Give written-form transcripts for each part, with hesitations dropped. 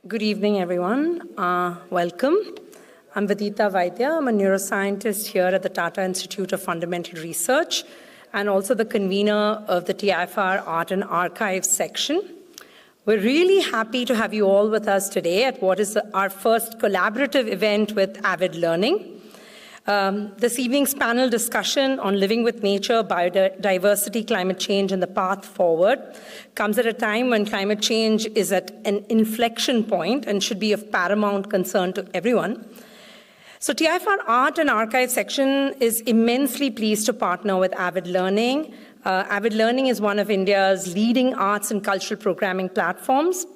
Good evening, everyone. Welcome. I'm Vidita Vaidya. I'm a neuroscientist here at the Tata Institute of Fundamental Research and also the convener of the TIFR Art and Archives section. We're really happy to have you all with us today at what is our first collaborative event with Avid Learning. This evening's panel discussion on living with nature, biodiversity, climate change, and the path forward comes at a time when climate change is at an inflection point and should be of paramount concern to everyone. So TIFR Art and Archive section is immensely pleased to partner with Avid Learning. Avid Learning is one of India's leading arts and cultural programming platforms.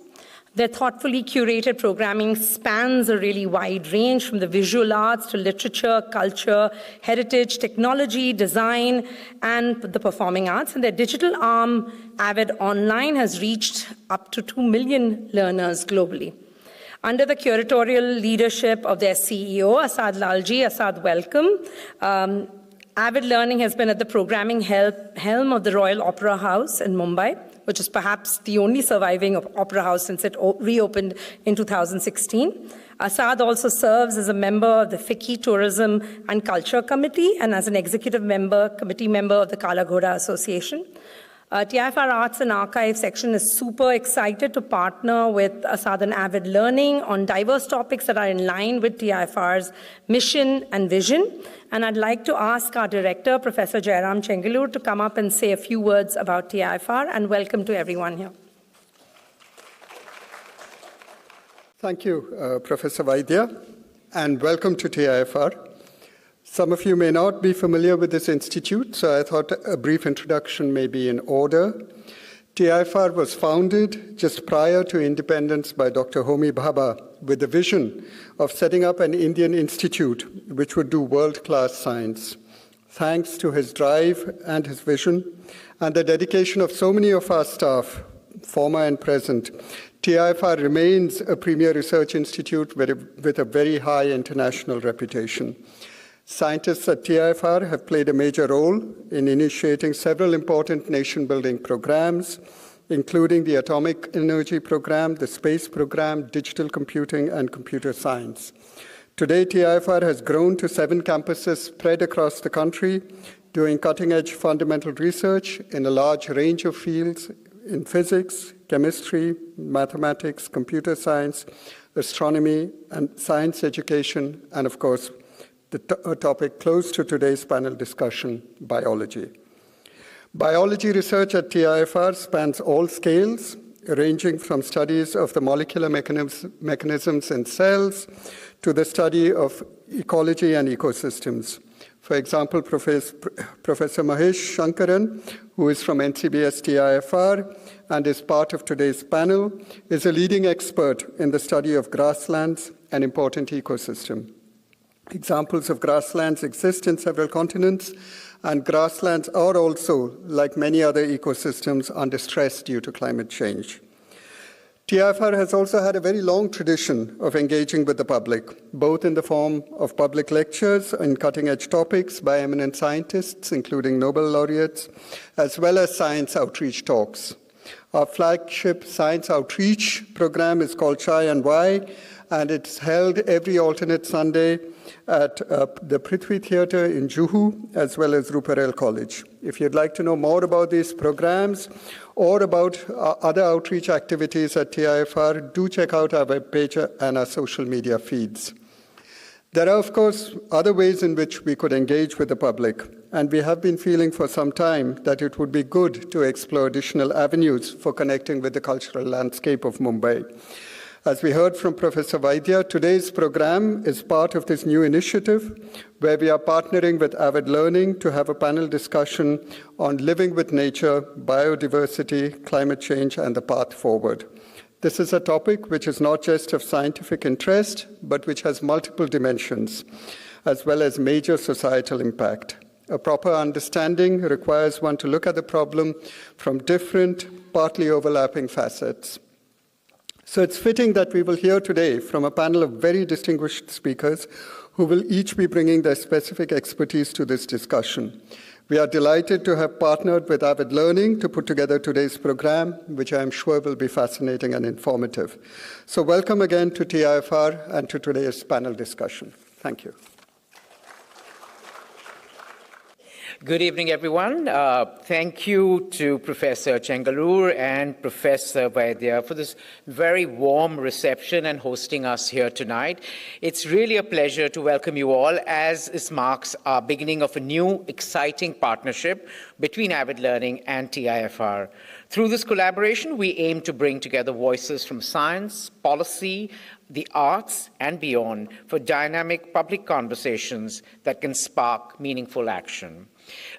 Their thoughtfully curated programming spans a really wide range from the visual arts to literature, culture, heritage, technology, design, and the performing arts. And their digital arm, Avid Online, has reached up to 2 million learners globally. Under the curatorial leadership of their CEO, Asad Lalji, Asad, welcome. Avid Learning has been at the programming helm of the Royal Opera House in Mumbai, which is perhaps the only surviving opera house since it reopened in 2016. Asad also serves as a member of the FICCI Tourism and Culture Committee and as an executive committee member of the Kala Ghoda Association. TIFR Arts and Archive section is super excited to partner with Asad and Avid Learning on diverse topics that are in line with TIFR's mission and vision. And I'd like to ask our director, Professor Jairam Chengalur, to come up and say a few words about TIFR, and welcome to everyone here. Thank you, Professor Vaidya, and welcome to TIFR. Some of you may not be familiar with this institute, so I thought a brief introduction may be in order. TIFR was founded just prior to independence by Dr. Homi Bhabha with the vision of setting up an Indian institute which would do world-class science. Thanks to his drive and his vision and the dedication of so many of our staff, former and present, TIFR remains a premier research institute with a very high international reputation. Scientists at TIFR have played a major role in initiating several important nation-building programs, including the Atomic Energy Program, the Space Program, Digital Computing, and Computer Science. Today, TIFR has grown to 7 campuses spread across the country, doing cutting-edge fundamental research in a large range of fields in physics, chemistry, mathematics, computer science, astronomy, and science education, and of course, the topic close to today's panel discussion, biology. Biology research at TIFR spans all scales, ranging from studies of the molecular mechanisms in cells to the study of ecology and ecosystems. For example, Professor Mahesh Sankaran, who is from NCBS-TIFR and is part of today's panel, is a leading expert in the study of grasslands, an important ecosystem. Examples of grasslands exist in several continents, and grasslands are also, like many other ecosystems, under stress due to climate change. TIFR has also had a very long tradition of engaging with the public, both in the form of public lectures on cutting-edge topics by eminent scientists, including Nobel laureates, as well as science outreach talks. Our flagship science outreach program is called Chai and Why, and it's held every alternate Sunday at the Prithvi Theatre in Juhu, as well as Ruparel College. If you'd like to know more about these programs or about other outreach activities at TIFR, do check out our webpage and our social media feeds. There are, of course, other ways in which we could engage with the public, and we have been feeling for some time that it would be good to explore additional avenues for connecting with the cultural landscape of Mumbai. As we heard from Professor Vaidya, today's program is part of this new initiative where we are partnering with Avid Learning to have a panel discussion on living with nature, biodiversity, climate change, and the path forward. This is a topic which is not just of scientific interest, but which has multiple dimensions, as well as major societal impact. A proper understanding requires one to look at the problem from different, partly overlapping facets. So it's fitting that we will hear today from a panel of very distinguished speakers who will each be bringing their specific expertise to this discussion. We are delighted to have partnered with Avid Learning to put together today's program, which I am sure will be fascinating and informative. So welcome again to TIFR and to today's panel discussion. Thank you. Good evening, everyone. Thank you to Professor Chengalur and Professor Vaidya for this very warm reception and hosting us here tonight. It's really a pleasure to welcome you all as this marks our beginning of a new, exciting partnership between Avid Learning and TIFR. Through this collaboration, we aim to bring together voices from science, policy, the arts, and beyond for dynamic public conversations that can spark meaningful action.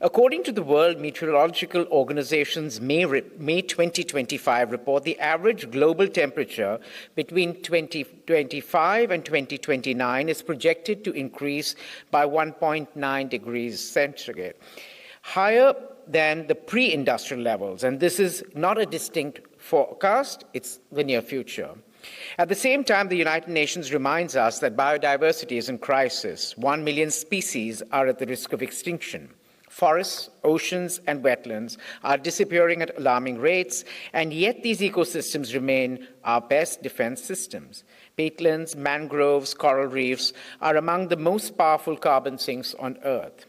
According to the World Meteorological Organization's May 2025 report, the average global temperature between 2025 and 2029 is projected to increase by 1.9 degrees centigrade, higher than the pre-industrial levels. And this is not a distinct forecast, it's the near future. At the same time, the United Nations reminds us that biodiversity is in crisis. 1 million species are at the risk of extinction. Forests, oceans, and wetlands are disappearing at alarming rates, and yet these ecosystems remain our best defense systems. Peatlands, mangroves, coral reefs are among the most powerful carbon sinks on Earth.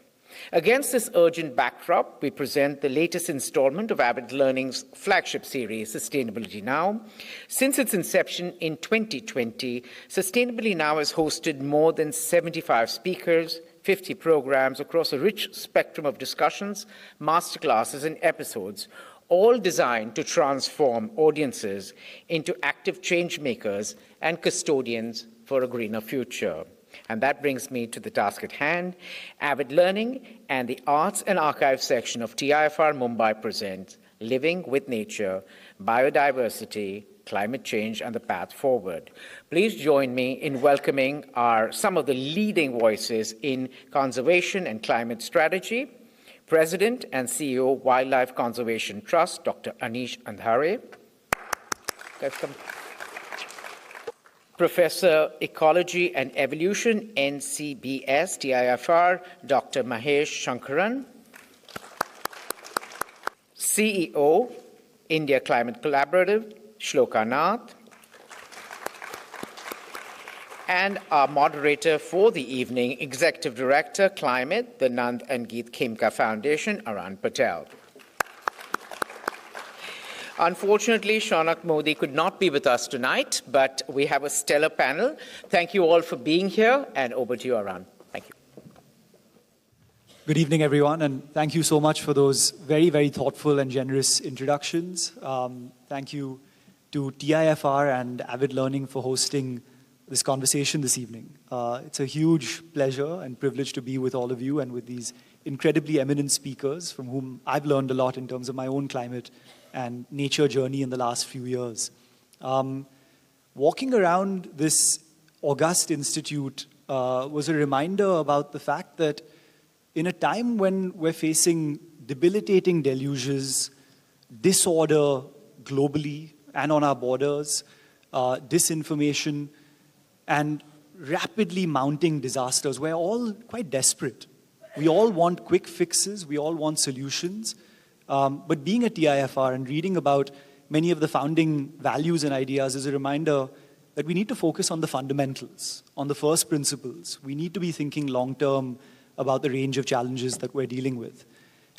Against this urgent backdrop, we present the latest installment of Avid Learning's flagship series, Sustainability Now. Since its inception in 2020, Sustainability Now has hosted more than 75 speakers, 50 programs across a rich spectrum of discussions, masterclasses, and episodes, all designed to transform audiences into active change makers and custodians for a greener future. And that brings me to the task at hand. Avid Learning and the Arts and Archives section of TIFR Mumbai presents Living with Nature, Biodiversity, Climate Change, and the Path Forward. Please join me in welcoming some of the leading voices in conservation and climate strategy. President and CEO, Wildlife Conservation Trust, Dr. Anish Andheria. Professor Ecology and Evolution, NCBS-TIFR, Dr. Mahesh Sankaran. CEO, India Climate Collaborative, Shloka, Nath. And our moderator for the evening, Executive Director, Climate, the Nand and Jeet Khemka Foundation, Aaran, Patel. Unfortunately, Shaunak Modi could not be with us tonight, but we have a stellar panel. Thank you all for being here, and over to you, Aaran. Thank you. Good evening, everyone, and thank you so much for those very, very thoughtful and generous introductions. Thank you to TIFR and Avid Learning for hosting this conversation this evening. It's a huge pleasure and privilege to be with all of you and with these incredibly eminent speakers from whom I've learned a lot in terms of my own climate and nature journey in the last few years. Walking around this august institute was a reminder about the fact that in a time when we're facing debilitating deluges, disorder globally and on our borders, disinformation, and rapidly mounting disasters, we're all quite desperate. We all want quick fixes, we all want solutions. But being at TIFR and reading about many of the founding values and ideas is a reminder that we need to focus on the fundamentals, on the first principles. We need to be thinking long-term about the range of challenges that we're dealing with.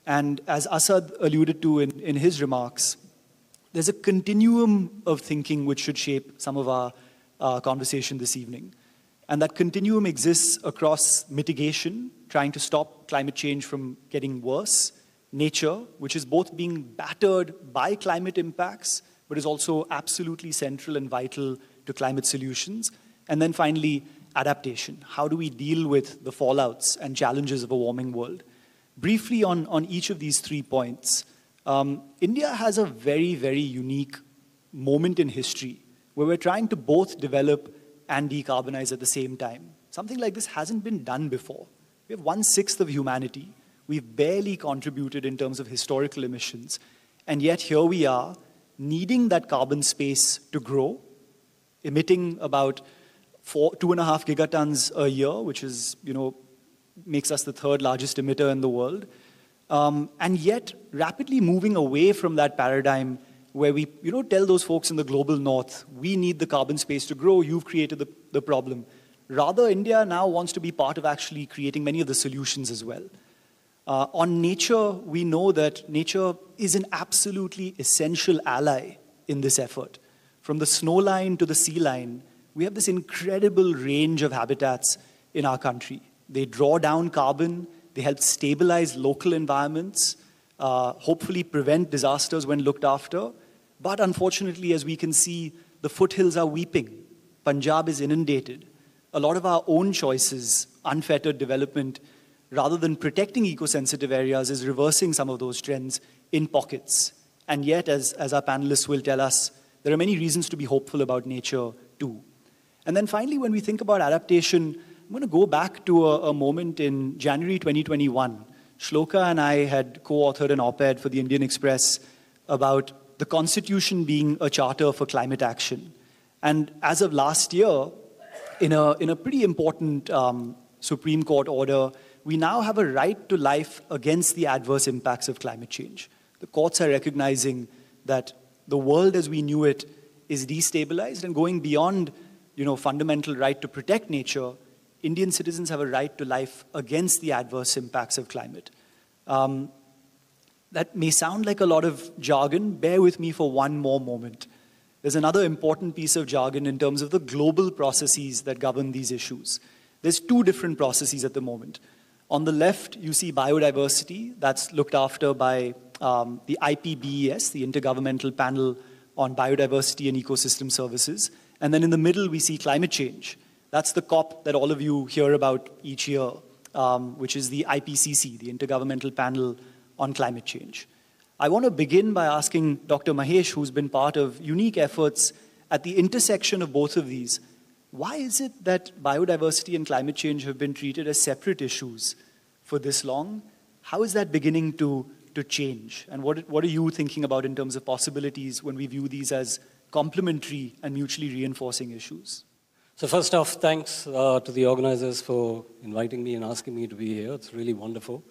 And as Asad alluded to in his remarks, there's a continuum of thinking which should shape some of our conversation this evening. And that continuum exists across mitigation, trying to stop climate change from getting worse, nature, which is both being battered by climate impacts, but is also absolutely central and vital to climate solutions. And then finally, adaptation. How do we deal with the fallouts and challenges of a warming world? Briefly on each of these 3 points, India has a very, very unique moment in history where we're trying to both develop and decarbonize at the same time. Something like this hasn't been done before. We have 1/6 of humanity. We've barely contributed in terms of historical emissions. And yet here we are, needing that carbon space to grow, emitting about 2.5 gigatons a year, which is, makes us the third largest emitter in the world. And yet rapidly moving away from that paradigm where we, tell those folks in the global north, we need the carbon space to grow, you've created the problem. Rather, India now wants to be part of actually creating many of the solutions as well. On nature, we know that nature is an absolutely essential ally in this effort. From the snow line to the sea line, we have this incredible range of habitats in our country. They draw down carbon, they help stabilize local environments, hopefully prevent disasters when looked after. But unfortunately, as we can see, the foothills are weeping. Punjab is inundated. A lot of our own choices, unfettered development, rather than protecting eco-sensitive areas, is reversing some of those trends in pockets. And yet, as our panelists will tell us, there are many reasons to be hopeful about nature too. And then finally, when we think about adaptation, I'm going to go back to a moment in January 2021. Shloka and I had co-authored an op-ed for the Indian Express about the Constitution being a charter for climate action. And as of last year, in a pretty important Supreme Court order, we now have a right to life against the adverse impacts of climate change. The courts are recognizing that the world as we knew it is destabilized, and going beyond, fundamental right to protect nature, Indian citizens have a right to life against the adverse impacts of climate. That may sound like a lot of jargon. Bear with me for one more moment. There's another important piece of jargon in terms of the global processes that govern these issues. There's two different processes at the moment. On the left, you see biodiversity. That's looked after by the IPBES, the Intergovernmental Panel on Biodiversity and Ecosystem Services. And then in the middle, we see climate change. That's the COP that all of you hear about each year, which is the IPCC, the Intergovernmental Panel on Climate Change. I want to begin by asking Dr. Mahesh, who's been part of unique efforts at the intersection of both of these, why is it that biodiversity and climate change have been treated as separate issues for this long? How is that beginning to change? And what are you thinking about in terms of possibilities when we view these as complementary and mutually reinforcing issues? So first off, thanks to the organizers for inviting me and asking me to be here. It's really wonderful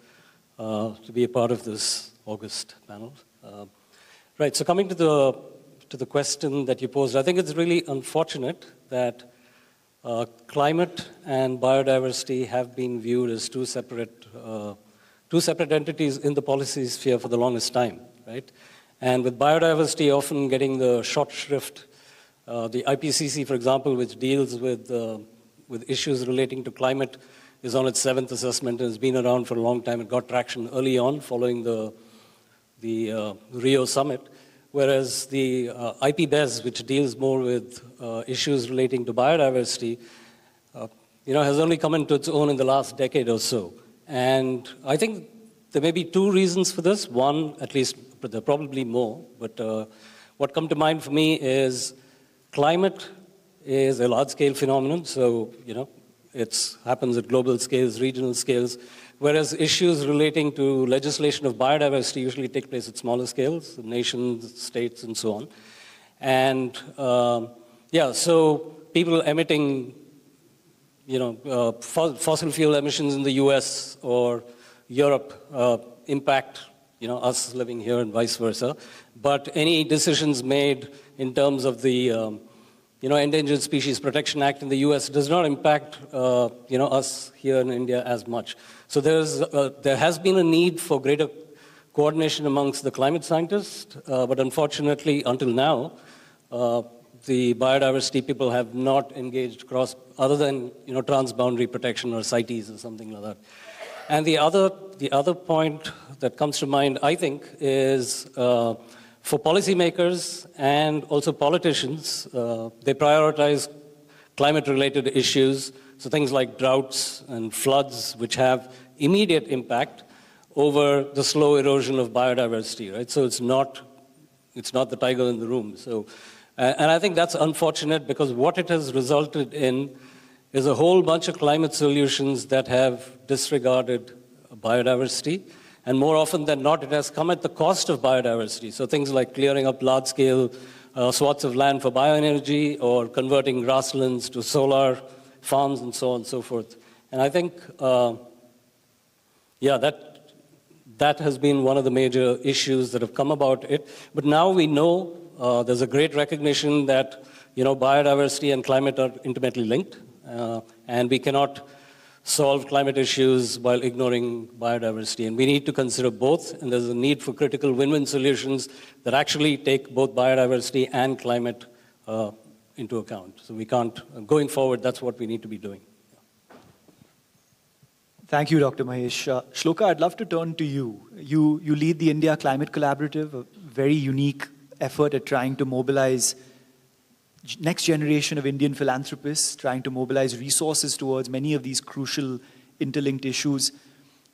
to be a part of this August panel. Right, so coming to the question that you posed, I think it's really unfortunate that climate and biodiversity have been viewed as two separate entities in the policy sphere for the longest time, right? And with biodiversity often getting the short shrift, the IPCC, for example, which deals with issues relating to climate, is on its 7th assessment and has been around for a long time. It got traction early on following the Rio summit, whereas the IPBES, which deals more with issues relating to biodiversity, has only come into its own in the last decade or so. And I think there may be two reasons for this. One, at least, but there are probably more, but what come to mind for me is climate is a large-scale phenomenon, so, it happens at global scales, regional scales, whereas issues relating to legislation of biodiversity usually take place at smaller scales, nations, states, and so on. And, so people emitting, fossil fuel emissions in the US or Europe impact, us living here and vice versa. But any decisions made in terms of the Endangered Species Protection Act in the US does not impact, us here in India as much. So there has been a need for greater coordination amongst the climate scientists, but unfortunately, until now, the biodiversity people have not engaged other than, transboundary protection or CITES or something like that. And the other point that comes to mind, I think, is for policymakers and also politicians, they prioritize climate-related issues, so things like droughts and floods, which have immediate impact over the slow erosion of biodiversity, right? So it's not the tiger in the room. So, and I think that's unfortunate because what it has resulted in is a whole bunch of climate solutions that have disregarded biodiversity. And more often than not, it has come at the cost of biodiversity. So things like clearing up large-scale swaths of land for bioenergy or converting grasslands to solar farms and so on and so forth. And I think, that has been one of the major issues that have come about it. But now we know there's a great recognition that, biodiversity and climate are intimately linked, and we cannot solve climate issues while ignoring biodiversity. And we need to consider both, and there's a need for critical win-win solutions that actually take both biodiversity and climate into account. So we can't, going forward, that's what we need to be doing. Thank you, Dr. Mahesh. Shloka, I'd love to turn to you. You lead the India Climate Collaborative, a very unique effort at trying to mobilize next generation of Indian philanthropists, trying to mobilize resources towards many of these crucial interlinked issues.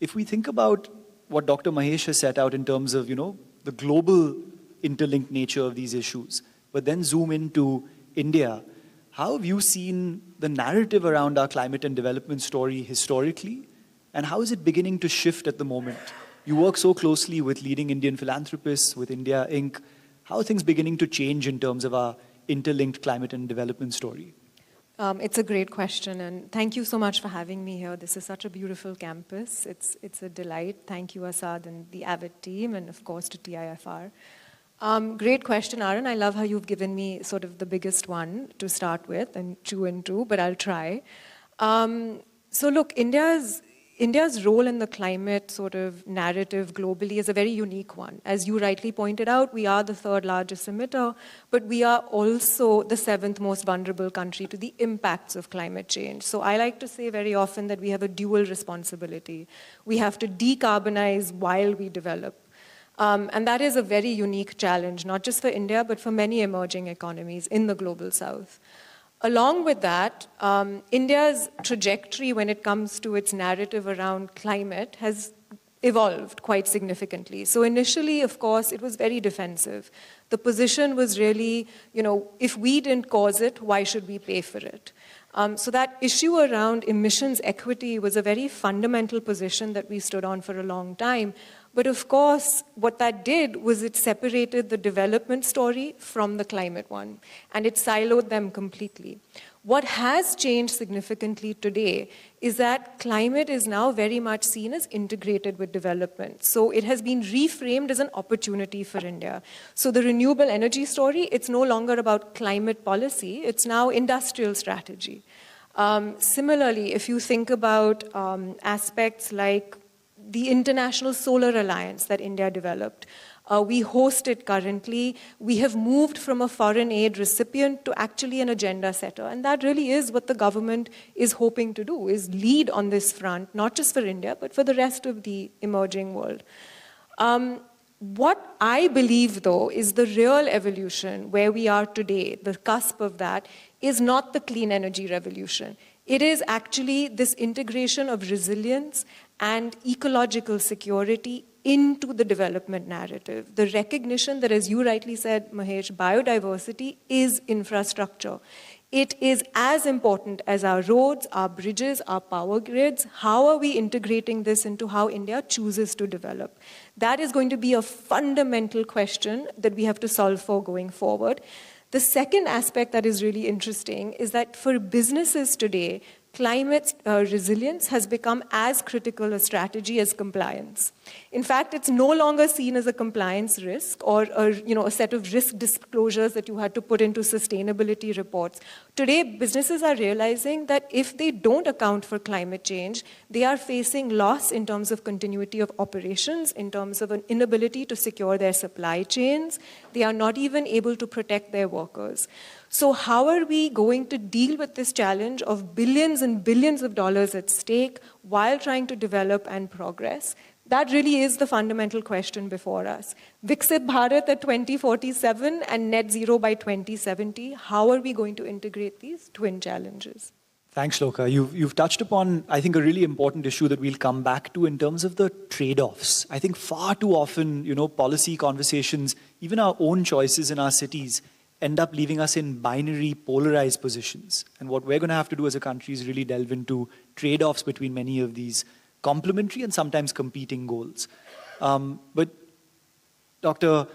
If we think about what Dr. Mahesh has set out in terms of, the global interlinked nature of these issues, but then zoom into India, how have you seen the narrative around our climate and development story historically? And how is it beginning to shift at the moment? You work so closely with leading Indian philanthropists, with India Inc. How are things beginning to change in terms of our interlinked climate and development story? It's a great question, and thank you so much for having me here. This is such a beautiful campus. It's a delight. Thank you, Asad and the Avid team, and of course to TIFR. Great question, Aaran. I love how you've given me sort of the biggest one to start with and chew into, but I'll try. So look, India's role in the climate sort of narrative globally is a very unique one. As you rightly pointed out, we are the third largest emitter, but we are also the seventh most vulnerable country to the impacts of climate change. So I like to say very often that we have a dual responsibility. We have to decarbonize while we develop. And that is a very unique challenge, not just for India, but for many emerging economies in the global south. Along with that, India's trajectory when it comes to its narrative around climate has evolved quite significantly. So initially, of course, it was very defensive. The position was really, if we didn't cause it, why should we pay for it? So that issue around emissions equity was a very fundamental position that we stood on for a long time. But of course, what that did was it separated the development story from the climate one, and it siloed them completely. What has changed significantly today is that climate is now very much seen as integrated with development. So it has been reframed as an opportunity for India. So the renewable energy story, it's no longer about climate policy, it's now industrial strategy. Similarly, if you think about aspects like the International Solar Alliance that India developed. We host it currently. We have moved from a foreign aid recipient to actually an agenda setter. And that really is what the government is hoping to do, is lead on this front, not just for India, but for the rest of the emerging world. What I believe, though, is the real evolution where we are today, the cusp of that, is not the clean energy revolution. It is actually this integration of resilience and ecological security into the development narrative. The recognition that, as you rightly said, Mahesh, biodiversity is infrastructure. It is as important as our roads, our bridges, our power grids. How are we integrating this into how India chooses to develop? That is going to be a fundamental question that we have to solve for going forward. The second aspect that is really interesting is that for businesses today, climate resilience has become as critical a strategy as compliance. In fact, it's no longer seen as a compliance risk or a set of risk disclosures that you had to put into sustainability reports. Today, businesses are realizing that if they don't account for climate change, they are facing loss in terms of continuity of operations, in terms of an inability to secure their supply chains. They are not even able to protect their workers. So how are we going to deal with this challenge of billions and billions of dollars at stake while trying to develop and progress? That really is the fundamental question before us. Viksit Bharat at 2047 and net zero by 2070, how are we going to integrate these twin challenges? Thanks, Shloka. You've touched upon, I think, a really important issue that we'll come back to in terms of the trade-offs. I think far too often, policy conversations, even our own choices in our cities, end up leaving us in binary, polarized positions. And what we're going to have to do as a country is really delve into trade-offs between many of these complementary and sometimes competing goals. But Dr.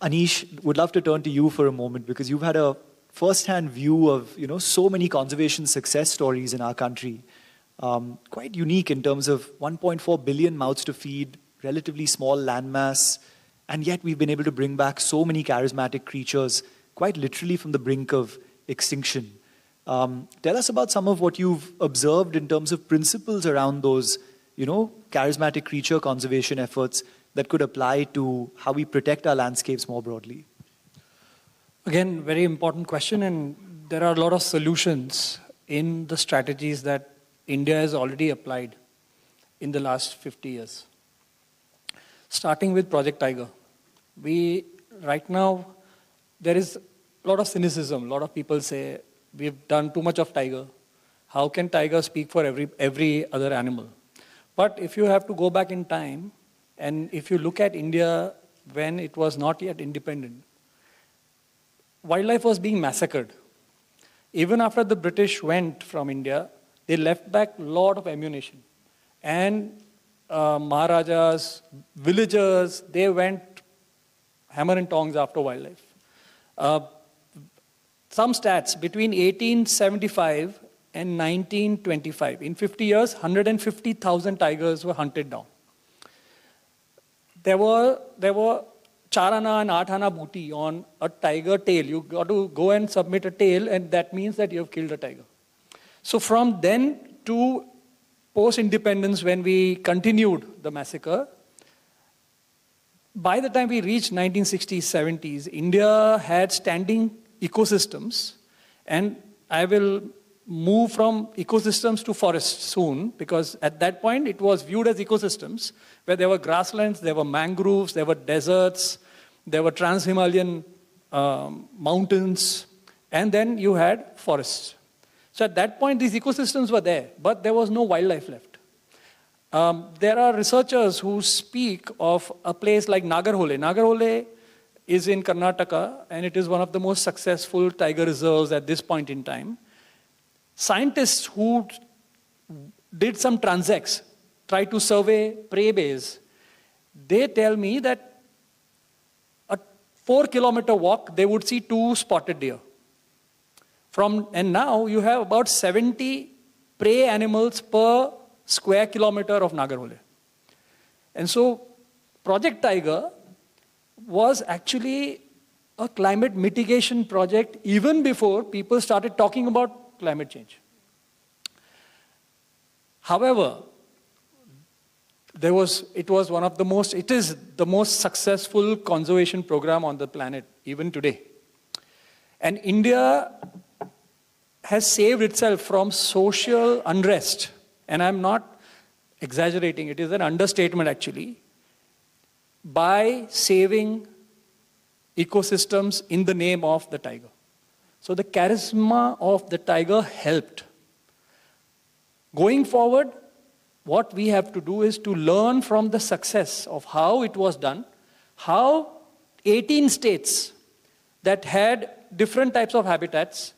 Anish, would love to turn to you for a moment because you've had a first-hand view of so many conservation success stories in our country. Quite unique in terms of 1.4 billion mouths to feed, relatively small landmass, and yet we've been able to bring back so many charismatic creatures, quite literally from the brink of extinction. Tell us about some of what you've observed in terms of principles around those, charismatic creature conservation efforts that could apply to how we protect our landscapes more broadly. Again, very important question, and there are a lot of solutions in the strategies that India has already applied in the last 50 years. Starting with Project Tiger. Right now, there is a lot of cynicism. A lot of people say, we've done too much of tiger. How can tiger speak for every other animal? But if you have to go back in time, and if you look at India when it was not yet independent, wildlife was being massacred. Even after the British went from India, they left back a lot of ammunition. And Maharajas, villagers, they went hammer and tongs after wildlife. Some stats, between 1875 and 1925, in 50 years, 150,000 tigers were hunted down. There were 4 Ana and 8 Ana booty on a tiger tail. You got to go and submit a tail, and that means that you have killed a tiger. So from then to post-independence, when we continued the massacre, by the time we reached 1960s, 70s, India had standing ecosystems, and I will move from ecosystems to forests soon, because at that point it was viewed as ecosystems, where there were grasslands, there were mangroves, there were deserts, there were trans-Himalayan mountains, and then you had forests. So at that point, these ecosystems were there, but there was no wildlife left. There are researchers who speak of a place like Nagarhole. Nagarhole is in Karnataka, and it is one of the most successful tiger reserves at this point in time. Scientists who did some transects, tried to survey prey bays, they tell me that a 4-kilometer walk, they would see 2 spotted deer. And now you have about 70 prey animals per square kilometer of Nagarhole. And so Project Tiger was actually a climate mitigation project even before people started talking about climate change. However, it is the most successful conservation program on the planet even today. And India has saved itself from social unrest. And I'm not exaggerating, it is an understatement actually, by saving ecosystems in the name of the tiger. So the charisma of the tiger helped. Going forward, what we have to do is to learn from the success of how it was done, how 18 states that had different types of habitats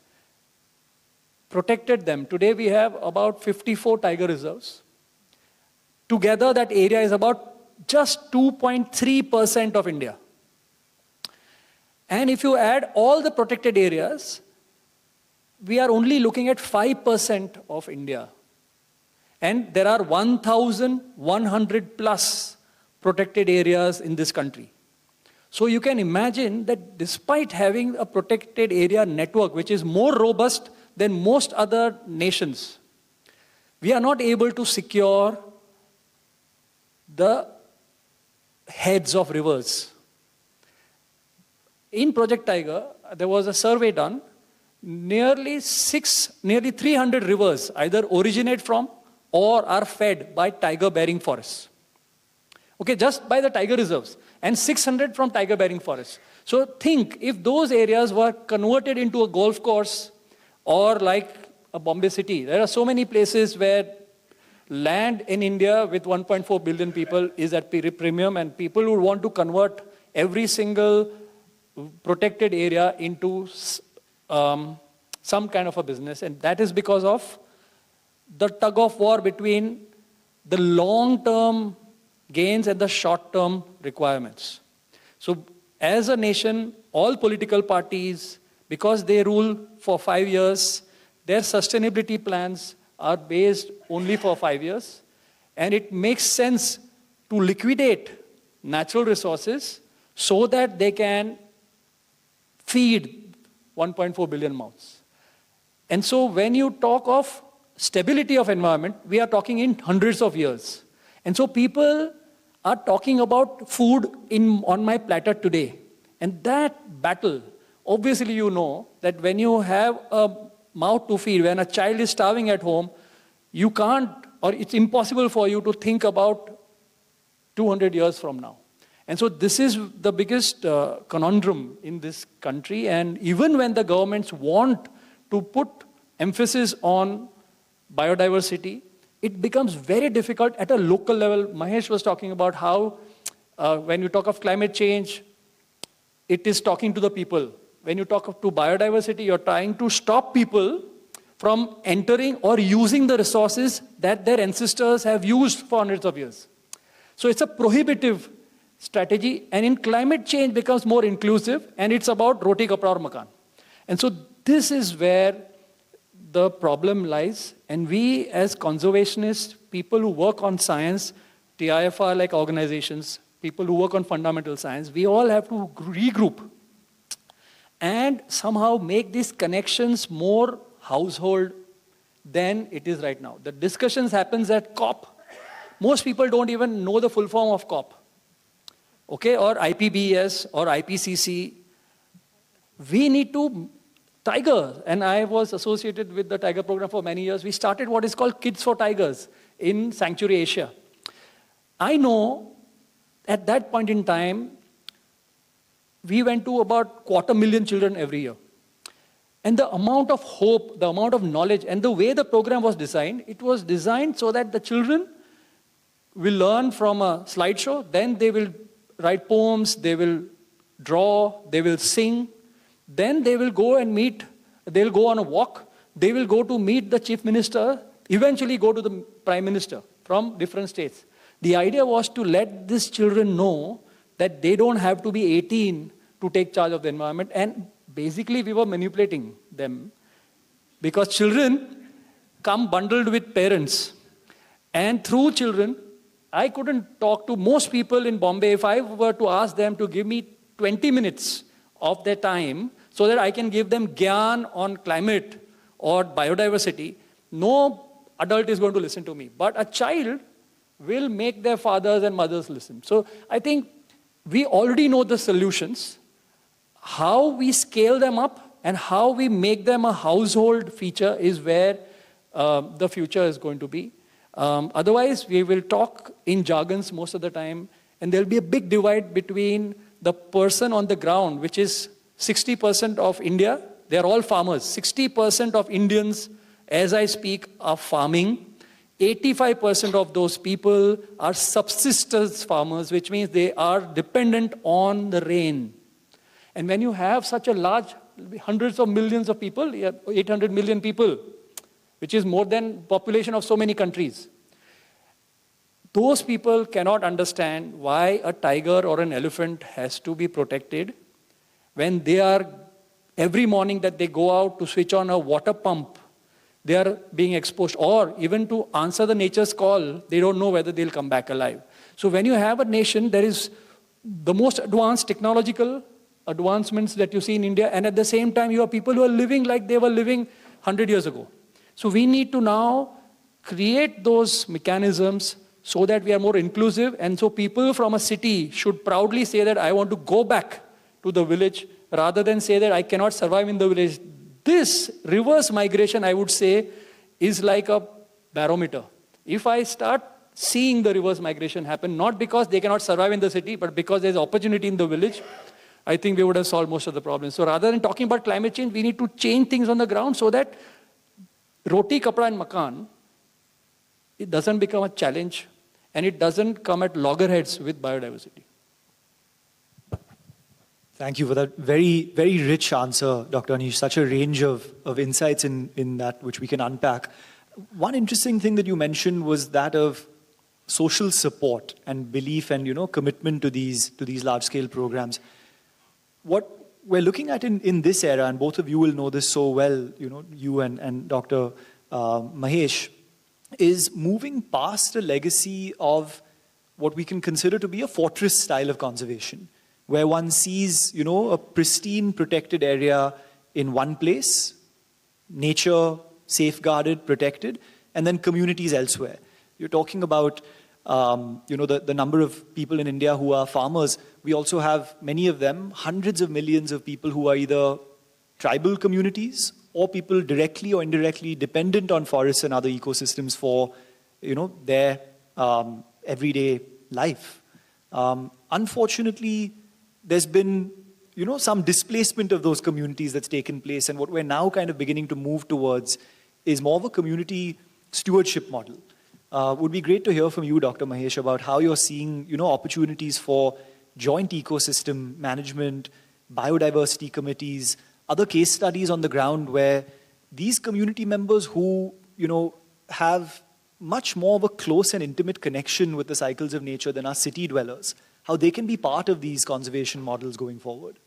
protected them. Today we have about 54 tiger reserves. Together that area is about just 2.3% of India. And if you add all the protected areas, we are only looking at 5% of India. And there are 1,100 plus protected areas in this country. So you can imagine that despite having a protected area network, which is more robust than most other nations, we are not able to secure the heads of rivers. In Project Tiger, there was a survey done. Nearly 300 rivers either originate from or are fed by tiger-bearing forests. Okay, just by the tiger reserves. And 600 from tiger-bearing forests. So think, if those areas were converted into a golf course or like a Bombay city, there are so many places where land in India with 1.4 billion people is at premium, and people would want to convert every single protected area into some kind of a business. And that is because of the tug of war between the long-term gains and the short-term requirements. So as a nation, all political parties, because they rule for 5 years, their sustainability plans are based only for 5 years. And it makes sense to liquidate natural resources so that they can feed 1.4 billion mouths. And so when you talk of stability of environment, we are talking in hundreds of years. And so people are talking about food on my platter today. And that battle, obviously you know that when you have a mouth to feed, when a child is starving at home, you can't, or it's impossible for you to think about 200 years from now. And so this is the biggest conundrum in this country. And even when the governments want to put emphasis on biodiversity, it becomes very difficult at a local level. Mahesh was talking about how when you talk of climate change, it is talking to the people. When you talk to biodiversity, you're trying to stop people from entering or using the resources that their ancestors have used for hundreds of years. So it's a prohibitive strategy, and in climate change becomes more inclusive, and it's about roti kapda aur makan. And so this is where the problem lies, and we as conservationists, people who work on science, TIFR like organizations, people who work on fundamental science, we all have to regroup and somehow make these connections more household than it is right now. The discussions happens at COP. Most people don't even know the full form of COP, okay, or IPBES or IPCC. We need to, Tiger, and I was associated with the Tiger program for many years. We started what is called Kids for Tigers in Sanctuary Asia. I know at that point in time, we went to about 250,000 children every year. And the amount of hope, the amount of knowledge, and the way the program was designed, it was designed so that the children will learn from a slideshow, then they will write poems, they will draw, they will sing, then they will go and meet, they'll go on a walk, they will go to meet the chief minister, eventually go to the prime minister from different states. The idea was to let these children know that they don't have to be 18 to take charge of the environment, and basically we were manipulating them because children come bundled with parents, and through children, I couldn't talk to most people in Bombay if I were to ask them to give me 20 minutes of their time so that I can give them gyan on climate or biodiversity. No adult is going to listen to me, but a child will make their fathers and mothers listen. So I think we already know the solutions. How we scale them up and how we make them a household feature is where the future is going to be. Otherwise, we will talk in jargons most of the time, and there'll be a big divide between the person on the ground, which is 60% of India. They're all farmers. 60% of Indians, as I speak, are farming. 85% of those people are subsistence farmers, which means they are dependent on the rain. And when you have such a large, hundreds of millions of people, 800 million people, which is more than population of so many countries, those people cannot understand why a tiger or an elephant has to be protected when they are, every morning that they go out to switch on a water pump, they are being exposed, or even to answer the nature's call, they don't know whether they'll come back alive. So when you have a nation, there is the most advanced technological advancements that you see in India, and at the same time you have people who are living like they were living 100 years ago. So we need to now create those mechanisms so that we are more inclusive, and so people from a city should proudly say that I want to go back to the village rather than say that I cannot survive in the village. This reverse migration, I would say, is like a barometer. If I start seeing the reverse migration happen, not because they cannot survive in the city, but because there's opportunity in the village, I think we would have solved most of the problems. So rather than talking about climate change, we need to change things on the ground so that roti, kapda and makan, it doesn't become a challenge and it doesn't come at loggerheads with biodiversity. Thank you for that very, very rich answer, Dr. Anish. Such a range of insights in that which we can unpack. One interesting thing that you mentioned was that of social support and belief and commitment to these large-scale programs. what we're looking at in this era, and both of you will know this so well, you and Dr. Mahesh, is moving past a legacy of what we can consider to be a fortress style of conservation, where one sees, a pristine protected area in one place, nature safeguarded, protected, and then communities elsewhere. You're talking about, the number of people in India who are farmers. We also have many of them, hundreds of millions of people who are either tribal communities or people directly or indirectly dependent on forests and other ecosystems for, their everyday life. Unfortunately, there's been, some displacement of those communities that's taken place, and what we're now kind of beginning to move towards is more of a community stewardship model. Would be great to hear from you, Dr. Mahesh, about how you're seeing, opportunities for joint ecosystem management, biodiversity committees, other case studies on the ground where these community members who, have much more of a close and intimate connection with the cycles of nature than our city dwellers, how they can be part of these conservation models going forward.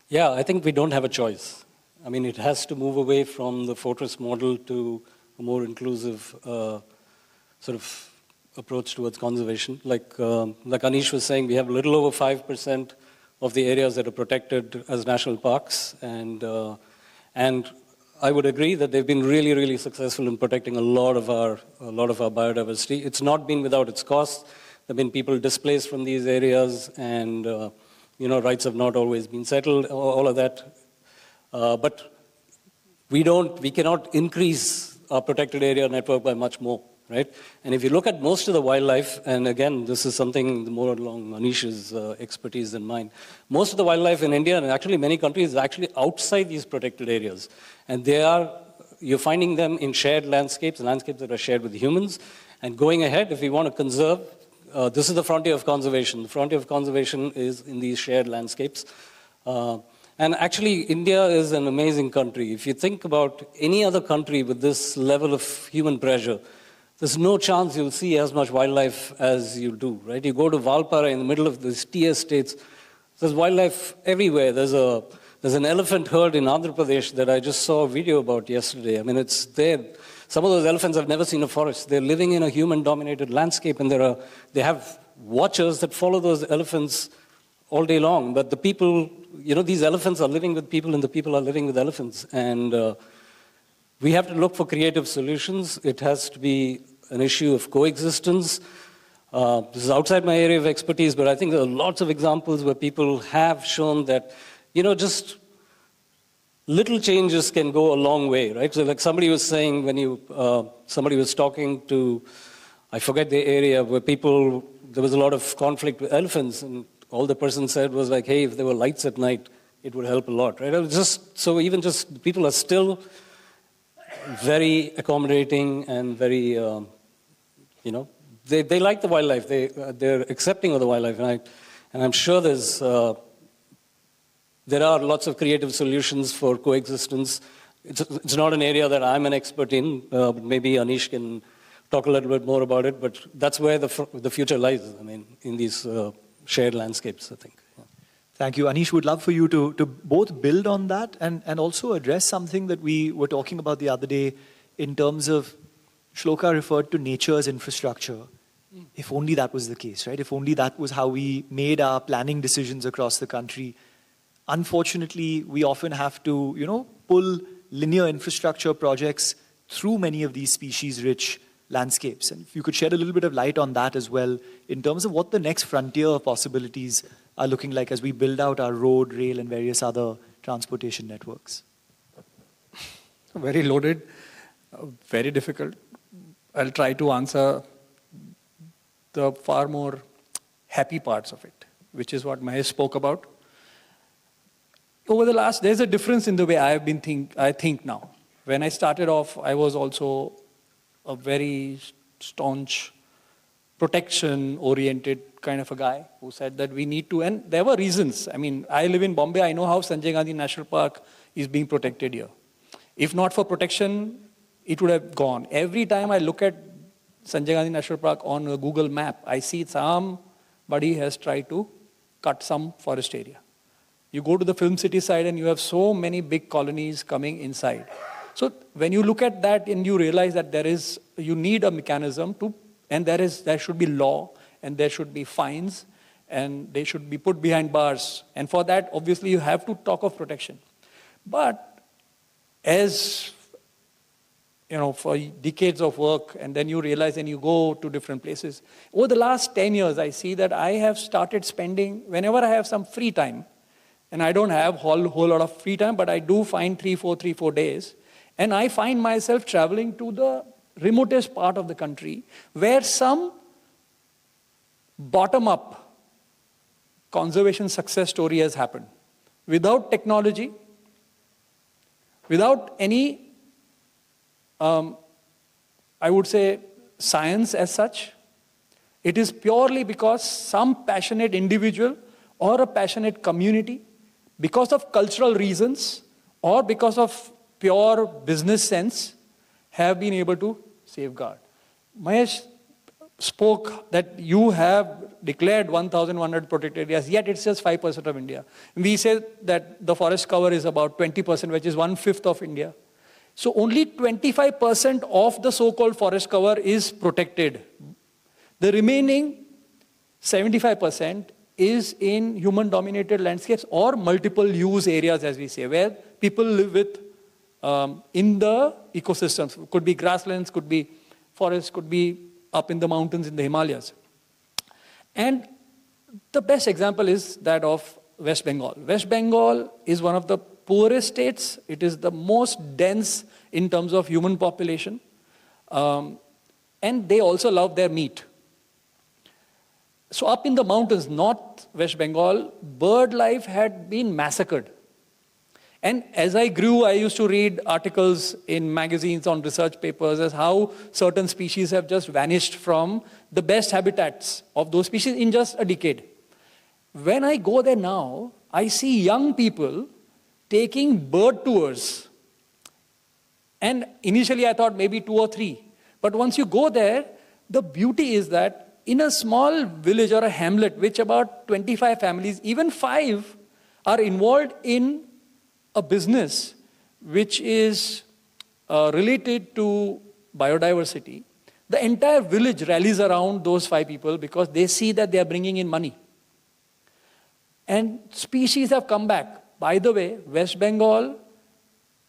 Yeah, I think we don't have a choice. I mean, it has to move away from the fortress model to a more inclusive sort of approach towards conservation. Like Anish was saying, we have a little over 5% of the areas that are protected as national parks, and I would agree that they've been really, really successful in protecting a lot of our biodiversity. It's not been without its costs. There have been people displaced from these areas, and rights have not always been settled. All of that. But we cannot increase our protected area network by much more, right? And if you look at most of the wildlife, and again, this is something more along Anish's expertise than mine, most of the wildlife in India, and actually many countries, is actually outside these protected areas. And you're finding them in shared landscapes that are shared with humans. And going ahead, if we want to conserve, this is the frontier of conservation. The frontier of conservation is in these shared landscapes. And actually, India is an amazing country. If you think about any other country with this level of human pressure, there's no chance you'll see as much wildlife as you do, right? You go to Valpara in the middle of these tea estates, there's wildlife everywhere. There's an elephant herd in Andhra Pradesh that I just saw a video about yesterday. I mean, it's there. Some of those elephants have never seen a forest. They're living in a human-dominated landscape, and they have watchers that follow those elephants all day long. But the people, these elephants are living with people, and the people are living with elephants. And we have to look for creative solutions. It has to be an issue of coexistence. This is outside my area of expertise, but I think there are lots of examples where people have shown that, just little changes can go a long way, right? So like somebody was saying somebody was talking to, I forget the area, where there was a lot of conflict with elephants, and all the person said was like, hey, if there were lights at night, it would help a lot, right? People are still very accommodating and very, they like the wildlife. They're accepting of the wildlife, and I'm sure there are lots of creative solutions for coexistence. It's not an area that I'm an expert in. But maybe Anish can talk a little bit more about it. But that's where the future lies. I mean, in these shared landscapes, I think. Yeah. Thank you. Anish, would love for you to both build on that and also address something that we were talking about the other day in terms of, Shloka referred to nature as infrastructure. If only that was the case, right? If only that was how we made our planning decisions across the country. Unfortunately, we often have to, pull linear infrastructure projects through many of these species-rich landscapes. And if you could shed a little bit of light on that as well, in terms of what the next frontier of possibilities are looking like as we build out our road, rail, and various other transportation networks. Very loaded, very difficult. I'll try to answer the far more happy parts of it, which is what Mahesh spoke about. There's a difference in the way I think now. When I started off, I was also a very staunch, protection-oriented kind of a guy who said that we need to, and there were reasons. I mean, I live in Bombay, I know how Sanjay Gandhi National Park is being protected here. If not for protection, it would have gone. Every time I look at Sanjay Gandhi National Park on a Google map, I see some but he has tried to cut some forest area. You go to the film city side and you have so many big colonies coming inside. So when you look at that and you realize that you need a mechanism to, and there should be law and there should be fines and they should be put behind bars. And for that, obviously, you have to talk of protection. But as for decades of work, and then you realize and you go to different places. Over the last 10 years, I see that I have started spending, whenever I have some free time, and I don't have a whole lot of free time, but I do find 3-4 days, and I find myself traveling to the remotest part of the country where some bottom-up conservation success story has happened. Without technology, without any I would say science as such. It is purely because some passionate individual or a passionate community, because of cultural reasons or because of pure business sense, have been able to safeguard. Mahesh spoke that you have declared 1,100 protected areas, yet it's just 5% of India. We say that the forest cover is about 20%, which is 1/5 of India. So only 25% of the so-called forest cover is protected. The remaining 75% is in human-dominated landscapes or multiple-use areas, as we say, where people live with in the ecosystems. Could be grasslands, could be forests, could be up in the mountains in the Himalayas. And the best example is that of West Bengal. West Bengal is one of the poorest states. It is the most dense in terms of human population. And they also love their meat. So up in the mountains, North West Bengal, bird life had been massacred. And as I grew, I used to read articles in magazines on research papers as how certain species have just vanished from the best habitats of those species in just a decade. When I go there now, I see young people taking bird tours. And initially I thought maybe 2 or 3. But once you go there, the beauty is that in a small village or a hamlet, which about 25 families, even 5 are involved in a business which is related to biodiversity, the entire village rallies around those 5 people because they see that they are bringing in money. And species have come back. By the way, West Bengal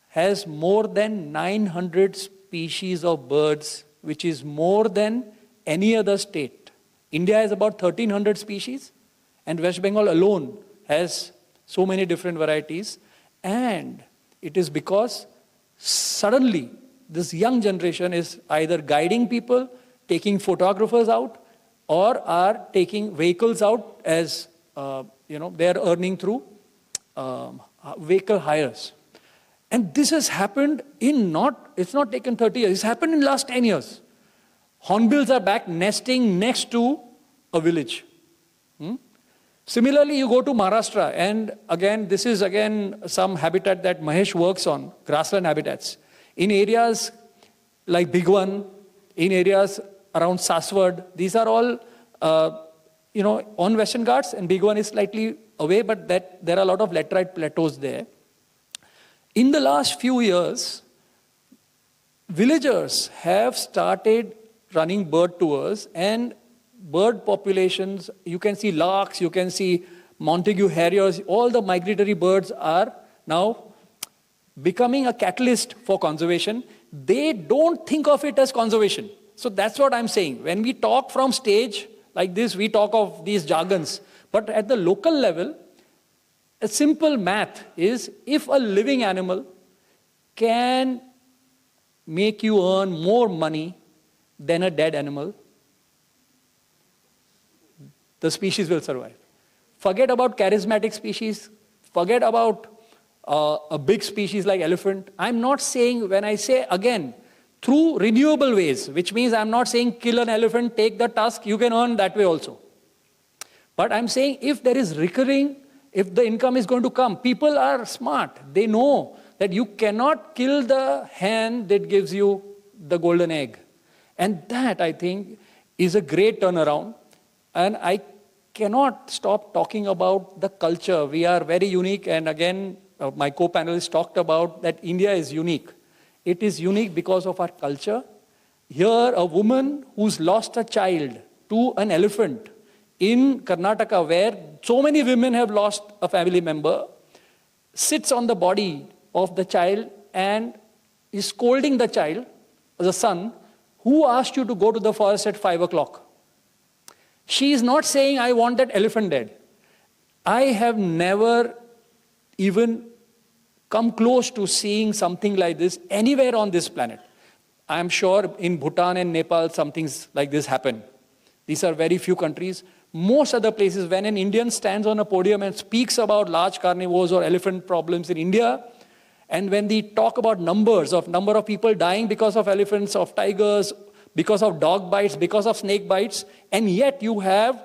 has more than 900 species of birds, which is more than any other state. India has about 1,300 species, and West Bengal alone has so many different varieties. And it is because suddenly this young generation is either guiding people, taking photographers out, or are taking vehicles out as, they are earning through vehicle hires. And this has happened it's not taken 30 years, it's happened in the last 10 years. Hornbills are back nesting next to a village. Similarly, you go to Maharashtra, and again, this is some habitat that Mahesh works on, grassland habitats. In areas like Bigwan, in areas around Saswad, these are all, on Western Ghats, and Bigwan is slightly away, but there are a lot of laterite plateaus there. In the last few years, villagers have started running bird tours, and bird populations, you can see larks, you can see Montague harriers, all the migratory birds are now becoming a catalyst for conservation. They don't think of it as conservation. So that's what I'm saying. When we talk from stage like this, we talk of these jargons. But at the local level, a simple math is if a living animal can make you earn more money than a dead animal, the species will survive. Forget about charismatic species. Forget about a big species like elephant. I'm not saying, when I say again, through renewable ways, which means I'm not saying kill an elephant, take the tusk, you can earn that way also. But I'm saying if there is recurring, if the income is going to come, people are smart. They know that you cannot kill the hen that gives you the golden egg. And that, I think, is a great turnaround. And I cannot stop talking about the culture. We are very unique, and again, my co-panelists talked about that India is unique. It is unique because of our culture. Here, a woman who's lost a child to an elephant in Karnataka, where so many women have lost a family member, sits on the body of the child and is scolding the child, the son, who asked you to go to the forest at 5 o'clock. She is not saying, I want that elephant dead. I have never even come close to seeing something like this anywhere on this planet. I am sure in Bhutan and Nepal, some things like this happen. These are very few countries. Most other places, when an Indian stands on a podium and speaks about large carnivores or elephant problems in India, and when they talk about number of people dying because of elephants, of tigers, because of dog bites, because of snake bites, and yet you have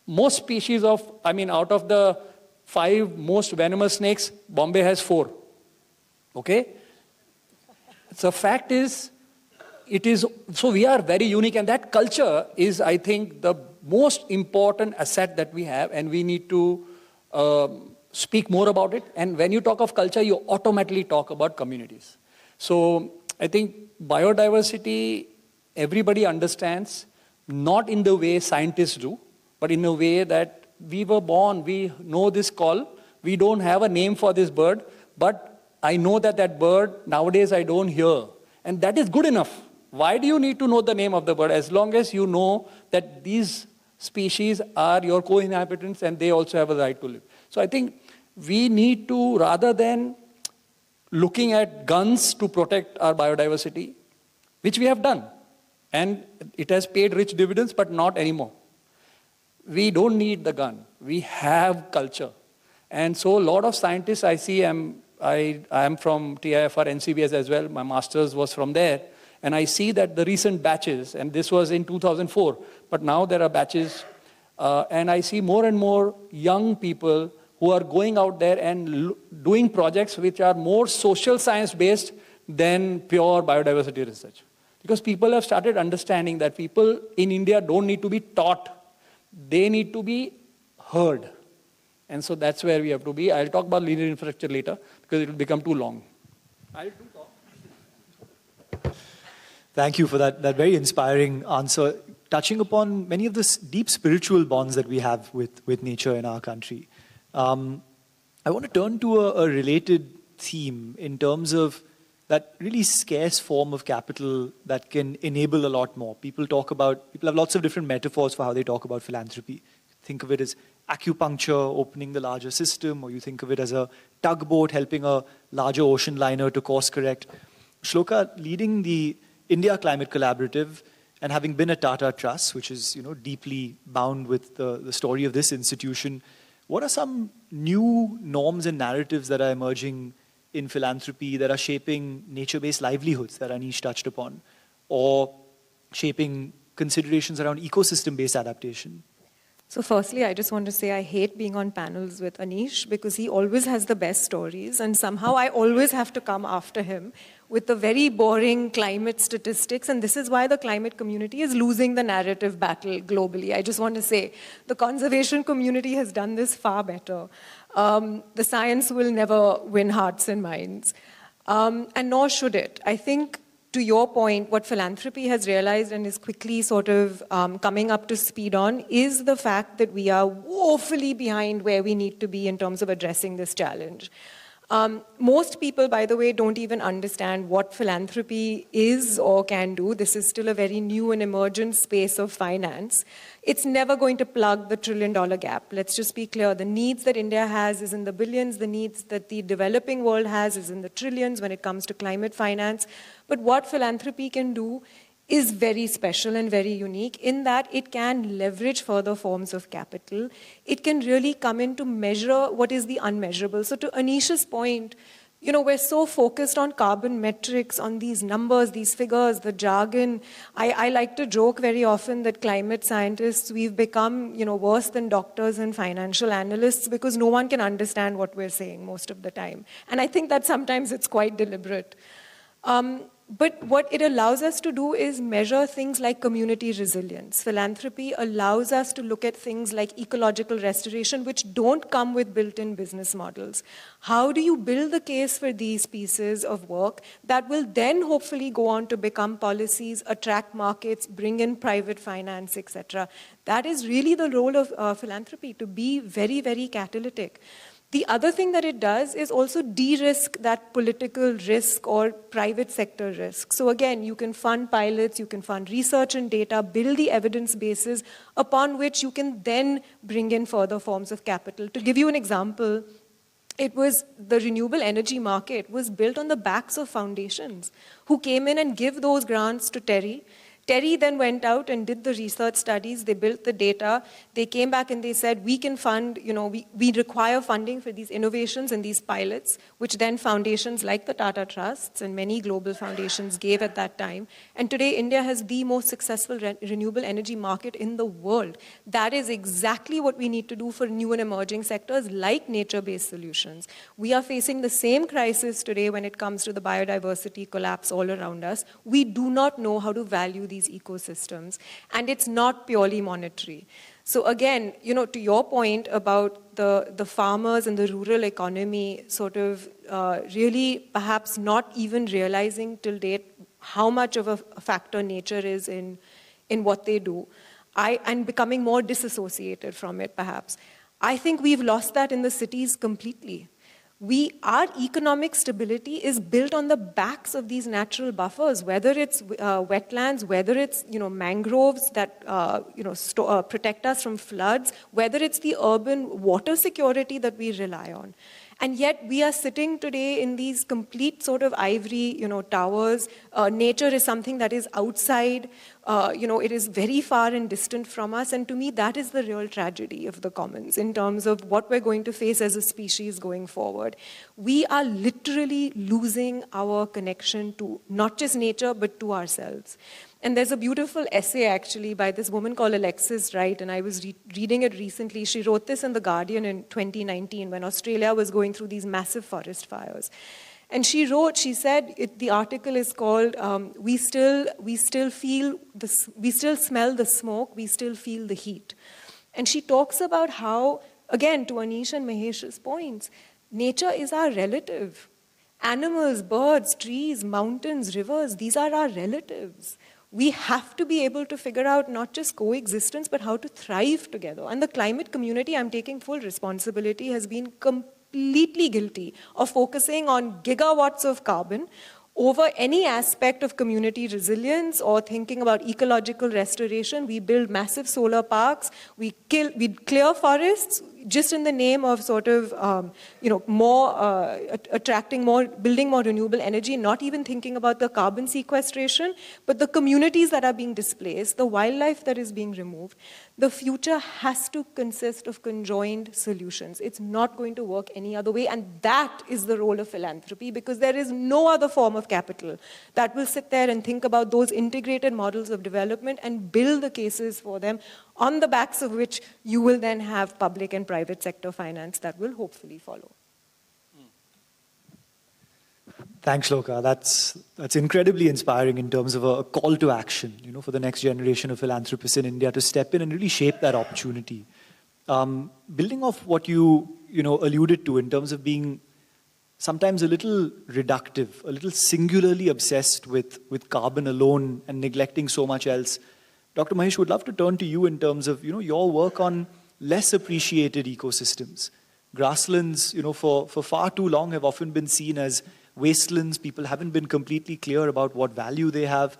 most species of, out of the 5 most venomous snakes, Bombay has 4. Okay? So fact is, so we are very unique, and that culture is, I think, the most important asset that we have, and we need to speak more about it. And when you talk of culture, you automatically talk about communities. So I think biodiversity, everybody understands, not in the way scientists do, but in a way that we were born, we know this call, we don't have a name for this bird, but I know that bird, nowadays I don't hear. And that is good enough. Why do you need to know the name of the bird? As long as you know that these species are your co-inhabitants and they also have a right to live. So I think we need to, rather than looking at guns to protect our biodiversity, which we have done, and it has paid rich dividends, but not anymore. We don't need the gun. We have culture. And so a lot of scientists I see, I am from TIFR, NCBS as well, my master's was from there, and I see that the recent batches, and this was in 2004, but now there are batches, and I see more and more young people who are going out there and doing projects which are more social science based than pure biodiversity research. Because people have started understanding that people in India don't need to be taught, they need to be heard. And so that's where we have to be. I'll talk about linear infrastructure later because it will become too long. I'll do talk. Thank you for that very inspiring answer, touching upon many of the deep spiritual bonds that we have with nature in our country. I want to turn to a related theme in terms of that really scarce form of capital that can enable a lot more. People have lots of different metaphors for how they talk about philanthropy. Think of it as acupuncture, opening the larger system, or you think of it as a tugboat helping a larger ocean liner to course correct. Shloka, leading the India Climate Collaborative and having been a Tata Trust, which is deeply bound with the story of this institution, what are some new norms and narratives that are emerging in philanthropy that are shaping nature-based livelihoods that Anish touched upon, or shaping considerations around ecosystem-based adaptation? So firstly, I just want to say I hate being on panels with Anish because he always has the best stories, and somehow I always have to come after him with the very boring climate statistics, and this is why the climate community is losing the narrative battle globally. I just want to say the conservation community has done this far better. The science will never win hearts and minds, and nor should it. I think, to your point, what philanthropy has realized and is quickly sort of coming up to speed on is the fact that we are woefully behind where we need to be in terms of addressing this challenge. Most people, by the way, don't even understand what philanthropy is or can do. This is still a very new and emergent space of finance. It's never going to plug the $1 trillion gap. Let's just be clear. The needs that India has is in the billions. The needs that the developing world has is in the trillions when it comes to climate finance. But what philanthropy can do is very special and very unique in that it can leverage further forms of capital. It can really come in to measure what is the unmeasurable. So to Anish's point, we're so focused on carbon metrics, on these numbers, these figures, the jargon. I like to joke very often that climate scientists, we've become, worse than doctors and financial analysts because no one can understand what we're saying most of the time. And I think that sometimes it's quite deliberate. But what it allows us to do is measure things like community resilience. Philanthropy allows us to look at things like ecological restoration, which don't come with built-in business models. How do you build the case for these pieces of work that will then hopefully go on to become policies, attract markets, bring in private finance, etc.? That is really the role of philanthropy, to be very, very catalytic. The other thing that it does is also de-risk that political risk or private sector risk. So again, you can fund pilots, you can fund research and data, build the evidence bases upon which you can then bring in further forms of capital. To give you an example, the renewable energy market was built on the backs of foundations who came in and give those grants to Terry. Terry then went out and did the research studies, they built the data, they came back and they said, we can fund, we require funding for these innovations and these pilots, which then foundations like the Tata Trusts and many global foundations gave at that time. And today, India has the most successful renewable energy market in the world. That is exactly what we need to do for new and emerging sectors like nature-based solutions. We are facing the same crisis today when it comes to the biodiversity collapse all around us. We do not know how to value these ecosystems, and it's not purely monetary. So again, to your point about the farmers and the rural economy sort of really perhaps not even realizing till date how much of a factor nature is in what they do, and becoming more disassociated from it perhaps. I think we've lost that in the cities completely. Our economic stability is built on the backs of these natural buffers, whether it's wetlands, whether it's mangroves that protect us from floods, whether it's the urban water security that we rely on. And yet we are sitting today in these complete sort of ivory towers. Nature is something that is outside. It is very far and distant from us. And to me, that is the real tragedy of the commons in terms of what we're going to face as a species going forward. We are literally losing our connection to not just nature, but to ourselves. And there's a beautiful essay, actually, by this woman called Alexis Wright, and I was reading it recently. She wrote this in The Guardian in 2019 when Australia was going through these massive forest fires. And she said, the article is called, we still smell the smoke, we still feel the heat. And she talks about how, again, to Anish and Mahesh's points, nature is our relative. Animals, birds, trees, mountains, rivers, these are our relatives. We have to be able to figure out not just coexistence, but how to thrive together. And the climate community, I'm taking full responsibility, has been completely guilty of focusing on gigawatts of carbon over any aspect of community resilience or thinking about ecological restoration. We build massive solar parks, we clear forests, just in the name of sort of, building more renewable energy, not even thinking about the carbon sequestration, but the communities that are being displaced, the wildlife that is being removed. The future has to consist of conjoined solutions. It's not going to work any other way, and that is the role of philanthropy, because there is no other form of capital that will sit there and think about those integrated models of development and build the cases for them, on the backs of which you will then have public and private sector finance that will hopefully follow. Thanks, Shloka. That's incredibly inspiring in terms of a call to action, for the next generation of philanthropists in India to step in and really shape that opportunity. Building off what you alluded to in terms of being sometimes a little reductive, a little singularly obsessed with carbon alone and neglecting so much else. Dr. Mahesh, would love to turn to you in terms of, your work on less appreciated ecosystems. Grasslands, for far too long have often been seen as wastelands. People haven't been completely clear about what value they have.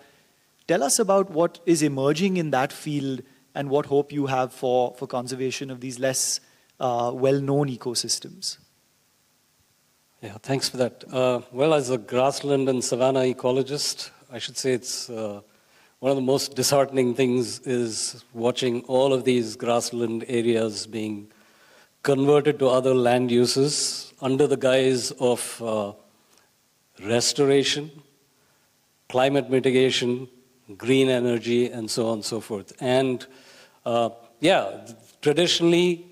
Tell us about what is emerging in that field and what hope you have for conservation of these less well-known ecosystems. Yeah, thanks for that. Well, as a grassland and savanna ecologist, I should say it's one of the most disheartening things is watching all of these grassland areas being converted to other land uses under the guise of restoration, climate mitigation, green energy, and so on and so forth. And traditionally,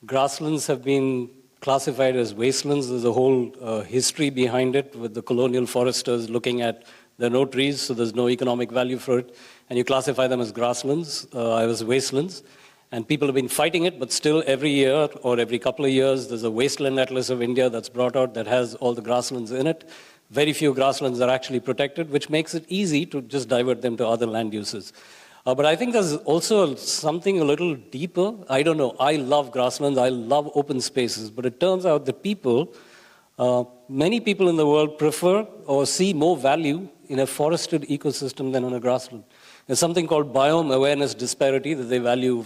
grasslands have been classified as wastelands. There's a whole history behind it with the colonial foresters looking at there are no trees, so there's no economic value for it. And you classify them as grasslands, as wastelands. And people have been fighting it, but still every year or every couple of years, there's a wasteland atlas of India that's brought out that has all the grasslands in it. Very few grasslands are actually protected, which makes it easy to just divert them to other land uses. But I think there's also something a little deeper. I don't know. I love grasslands. I love open spaces. But it turns out that many people in the world prefer or see more value in a forested ecosystem than on a grassland. There's something called biome awareness disparity, that they value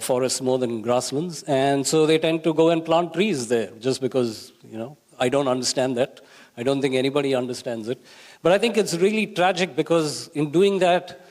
forests more than grasslands. And so they tend to go and plant trees there just because, I don't understand that. I don't think anybody understands it. But I think it's really tragic because in doing that,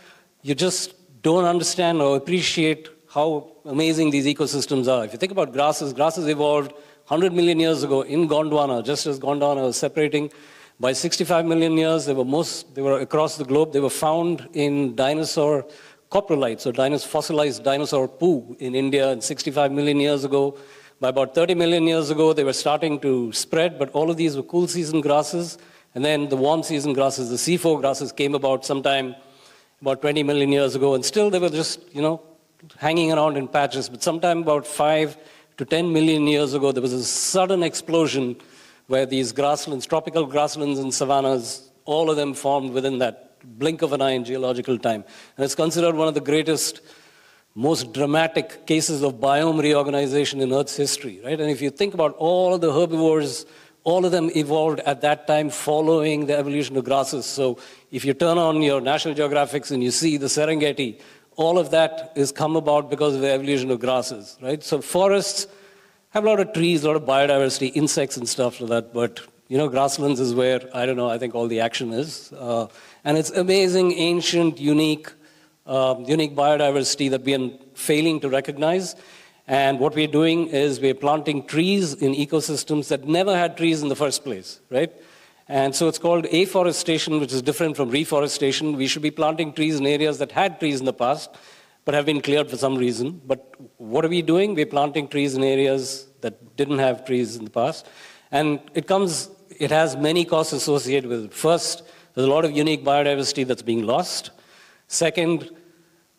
you just don't understand or appreciate how amazing these ecosystems are. If you think about grasses evolved 100 million years ago in Gondwana, just as Gondwana was separating. By 65 million years, they were across the globe. They were found in dinosaur coprolites, or fossilized dinosaur poo in India 65 million years ago. By about 30 million years ago, they were starting to spread, but all of these were cool season grasses. And then the warm season grasses, the C4 grasses, came about sometime about 20 million years ago. And still they were just, hanging around in patches. But sometime about 5 to 10 million years ago, there was a sudden explosion where these grasslands, tropical grasslands and savannas, all of them formed within that blink of an eye in geological time. And it's considered one of the greatest, most dramatic cases of biome reorganization in Earth's history, right? And if you think about all of the herbivores, all of them evolved at that time following the evolution of grasses. So if you turn on your National Geographics and you see the Serengeti, all of that has come about because of the evolution of grasses, right? So forests have a lot of trees, a lot of biodiversity, insects and stuff like that, but grasslands is where, I think all the action is. And it's amazing, ancient, unique biodiversity that we are failing to recognize. And what we're doing is we're planting trees in ecosystems that never had trees in the first place, right? And so it's called afforestation, which is different from reforestation. We should be planting trees in areas that had trees in the past, but have been cleared for some reason. But what are we doing? We're planting trees in areas that didn't have trees in the past. And it has many costs associated with it. First, there's a lot of unique biodiversity that's being lost. Second,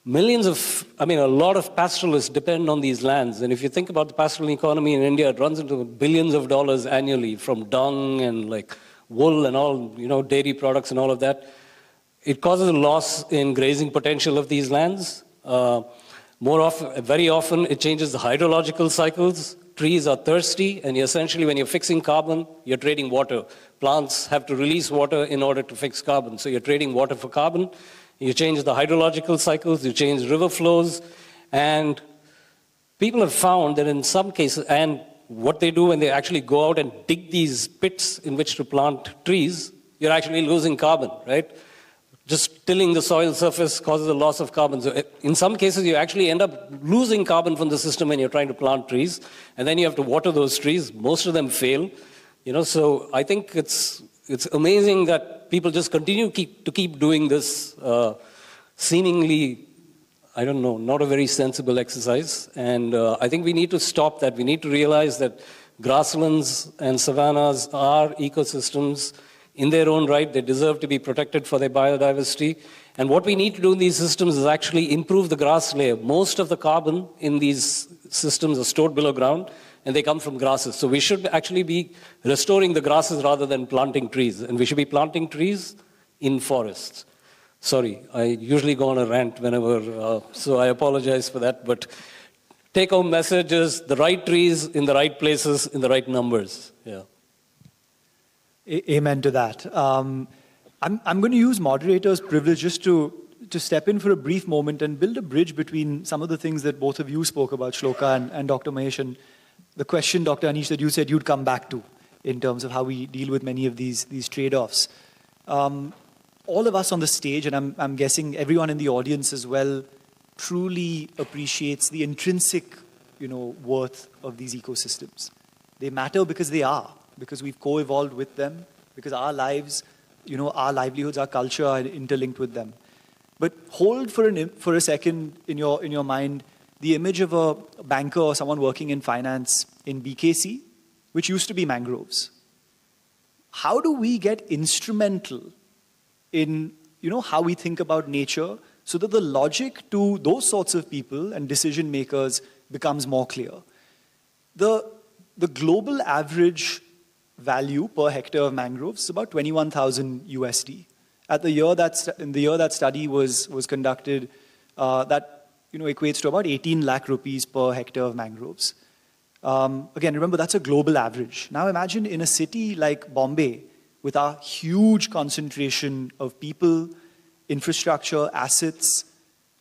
a lot of pastoralists depend on these lands. And if you think about the pastoral economy in India, it runs into billions of dollars annually from dung and wool and all, dairy products and all of that. It causes a loss in grazing potential of these lands. Very often, it changes the hydrological cycles. Trees are thirsty, and essentially, when you're fixing carbon, you're trading water. Plants have to release water in order to fix carbon. So you're trading water for carbon. You change the hydrological cycles, you change river flows, and people have found that in some cases, and what they do when they actually go out and dig these pits in which to plant trees, you're actually losing carbon, right? Just tilling the soil surface causes a loss of carbon. So in some cases, you actually end up losing carbon from the system when you're trying to plant trees, and then you have to water those trees. Most of them fail. So I think it's amazing that people just continue to keep doing this seemingly, not a very sensible exercise. And I think we need to stop that. We need to realize that grasslands and savannas are ecosystems in their own right. They deserve to be protected for their biodiversity. And what we need to do in these systems is actually improve the grass layer. Most of the carbon in these systems are stored below ground, and they come from grasses. So we should actually be restoring the grasses rather than planting trees. And we should be planting trees in forests. Sorry, I usually go on a rant whenever, so I apologize for that. But take-home message is the right trees in the right places in the right numbers. Yeah. Amen to that. I'm going to use moderator's privilege just to step in for a brief moment and build a bridge between some of the things that both of you spoke about, Shloka and Dr. Mahesh, and the question, Dr. Anish, that you said you'd come back to in terms of how we deal with many of these trade-offs. All of us on the stage, and I'm guessing everyone in the audience as well, truly appreciates the intrinsic, worth of these ecosystems. They matter because they are, because we've co-evolved with them, because our lives, our livelihoods, our culture are interlinked with them. But hold for a second in your mind the image of a banker or someone working in finance in BKC which used to be mangroves. How do we get instrumental in how we think about nature so that the logic to those sorts of people and decision makers becomes more clear? The global average value per hectare of mangroves is about 21,000 USD. In the year that study was conducted, that equates to about 18 lakh rupees per hectare of mangroves. Again, remember, that's a global average. Now imagine in a city like Bombay, with our huge concentration of people, infrastructure, assets,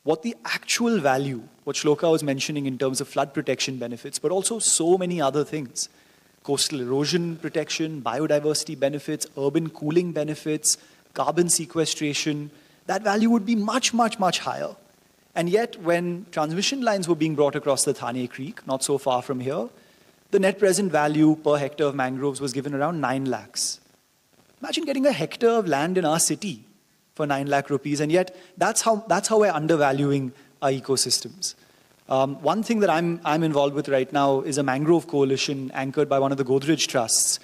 what the actual value, what Shloka was mentioning in terms of flood protection benefits, but also so many other things. Coastal erosion protection, biodiversity benefits, urban cooling benefits, carbon sequestration, that value would be much, much, much higher. And yet, when transmission lines were being brought across the Thane Creek, not so far from here, the net present value per hectare of mangroves was given around 9 lakhs. Imagine getting a hectare of land in our city for 9 lakh rupees, and yet that's how we're undervaluing our ecosystems. One thing that I'm involved with right now is a mangrove coalition anchored by one of the Godrej trusts.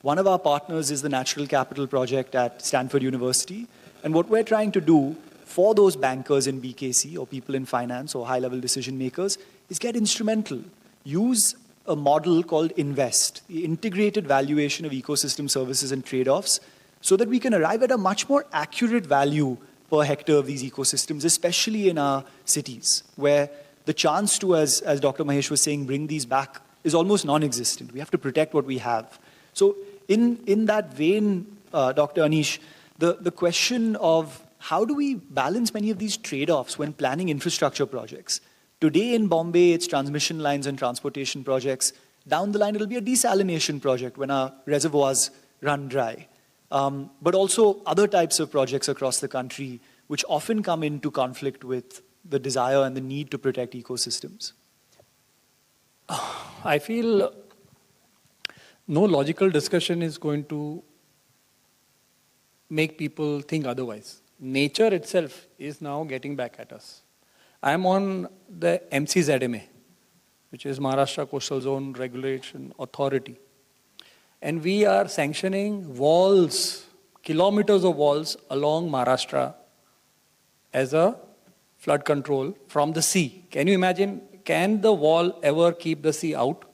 One of our partners is the Natural Capital Project at Stanford University, and what we're trying to do for those bankers in BKC or people in finance or high-level decision makers is get instrumental. Use a model called INVEST, the integrated valuation of ecosystem services and trade-offs, so that we can arrive at a much more accurate value per hectare of these ecosystems, especially in our cities, where the chance to, as Dr. Mahesh was saying, bring these back is almost non-existent. We have to protect what we have. So in that vein, Dr. Anish, the question of how do we balance many of these trade-offs when planning infrastructure projects? Today in Bombay, it's transmission lines and transportation projects. Down the line, it'll be a desalination project when our reservoirs run dry. But also other types of projects across the country, which often come into conflict with the desire and the need to protect ecosystems. I feel no logical discussion is going to make people think otherwise. Nature itself is now getting back at us. I'm on the MCZMA, which is Maharashtra Coastal Zone Regulation Authority. And we are sanctioning walls, kilometers of walls along Maharashtra as a flood control from the sea. Can you imagine, can the wall ever keep the sea out?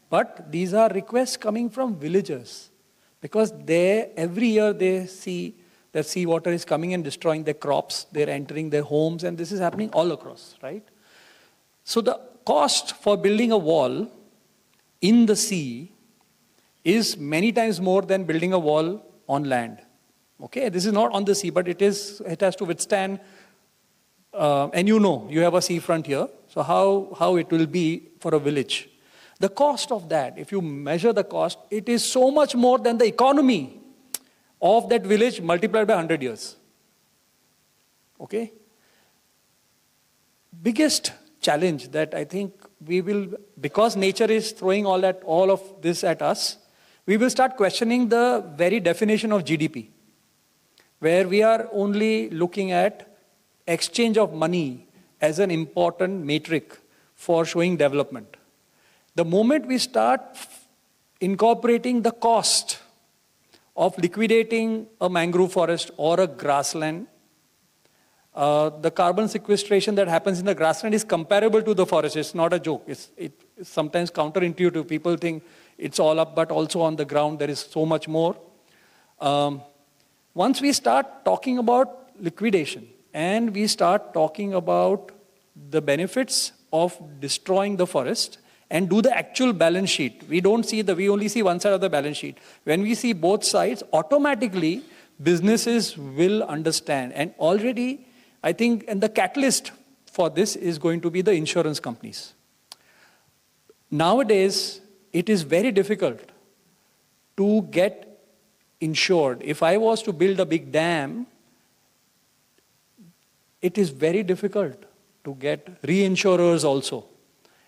But these are requests coming from villagers, because every year they see that seawater is coming and destroying their crops, they're entering their homes, and this is happening all across, right? So the cost for building a wall in the sea is many times more than building a wall on land. Okay, this is not on the sea, but it has to withstand, and you have a seafront here, so how it will be for a village. The cost of that, if you measure the cost, it is so much more than the economy of that village multiplied by 100 years. Okay? Biggest challenge that I think we will, because nature is throwing all of this at us, we will start questioning the very definition of GDP, where we are only looking at exchange of money as an important metric for showing development. The moment we start incorporating the cost of liquidating a mangrove forest or a grassland, the carbon sequestration that happens in the grassland is comparable to the forest. It's not a joke. It's sometimes counterintuitive. People think it's all up, but also on the ground there is so much more. Once we start talking about liquidation and we start talking about the benefits of destroying the forest and do the actual balance sheet, we only see one side of the balance sheet. When we see both sides, automatically businesses will understand. And already, I think, and the catalyst for this is going to be the insurance companies. Nowadays, it is very difficult to get insured. If I was to build a big dam, it is very difficult to get reinsurers also.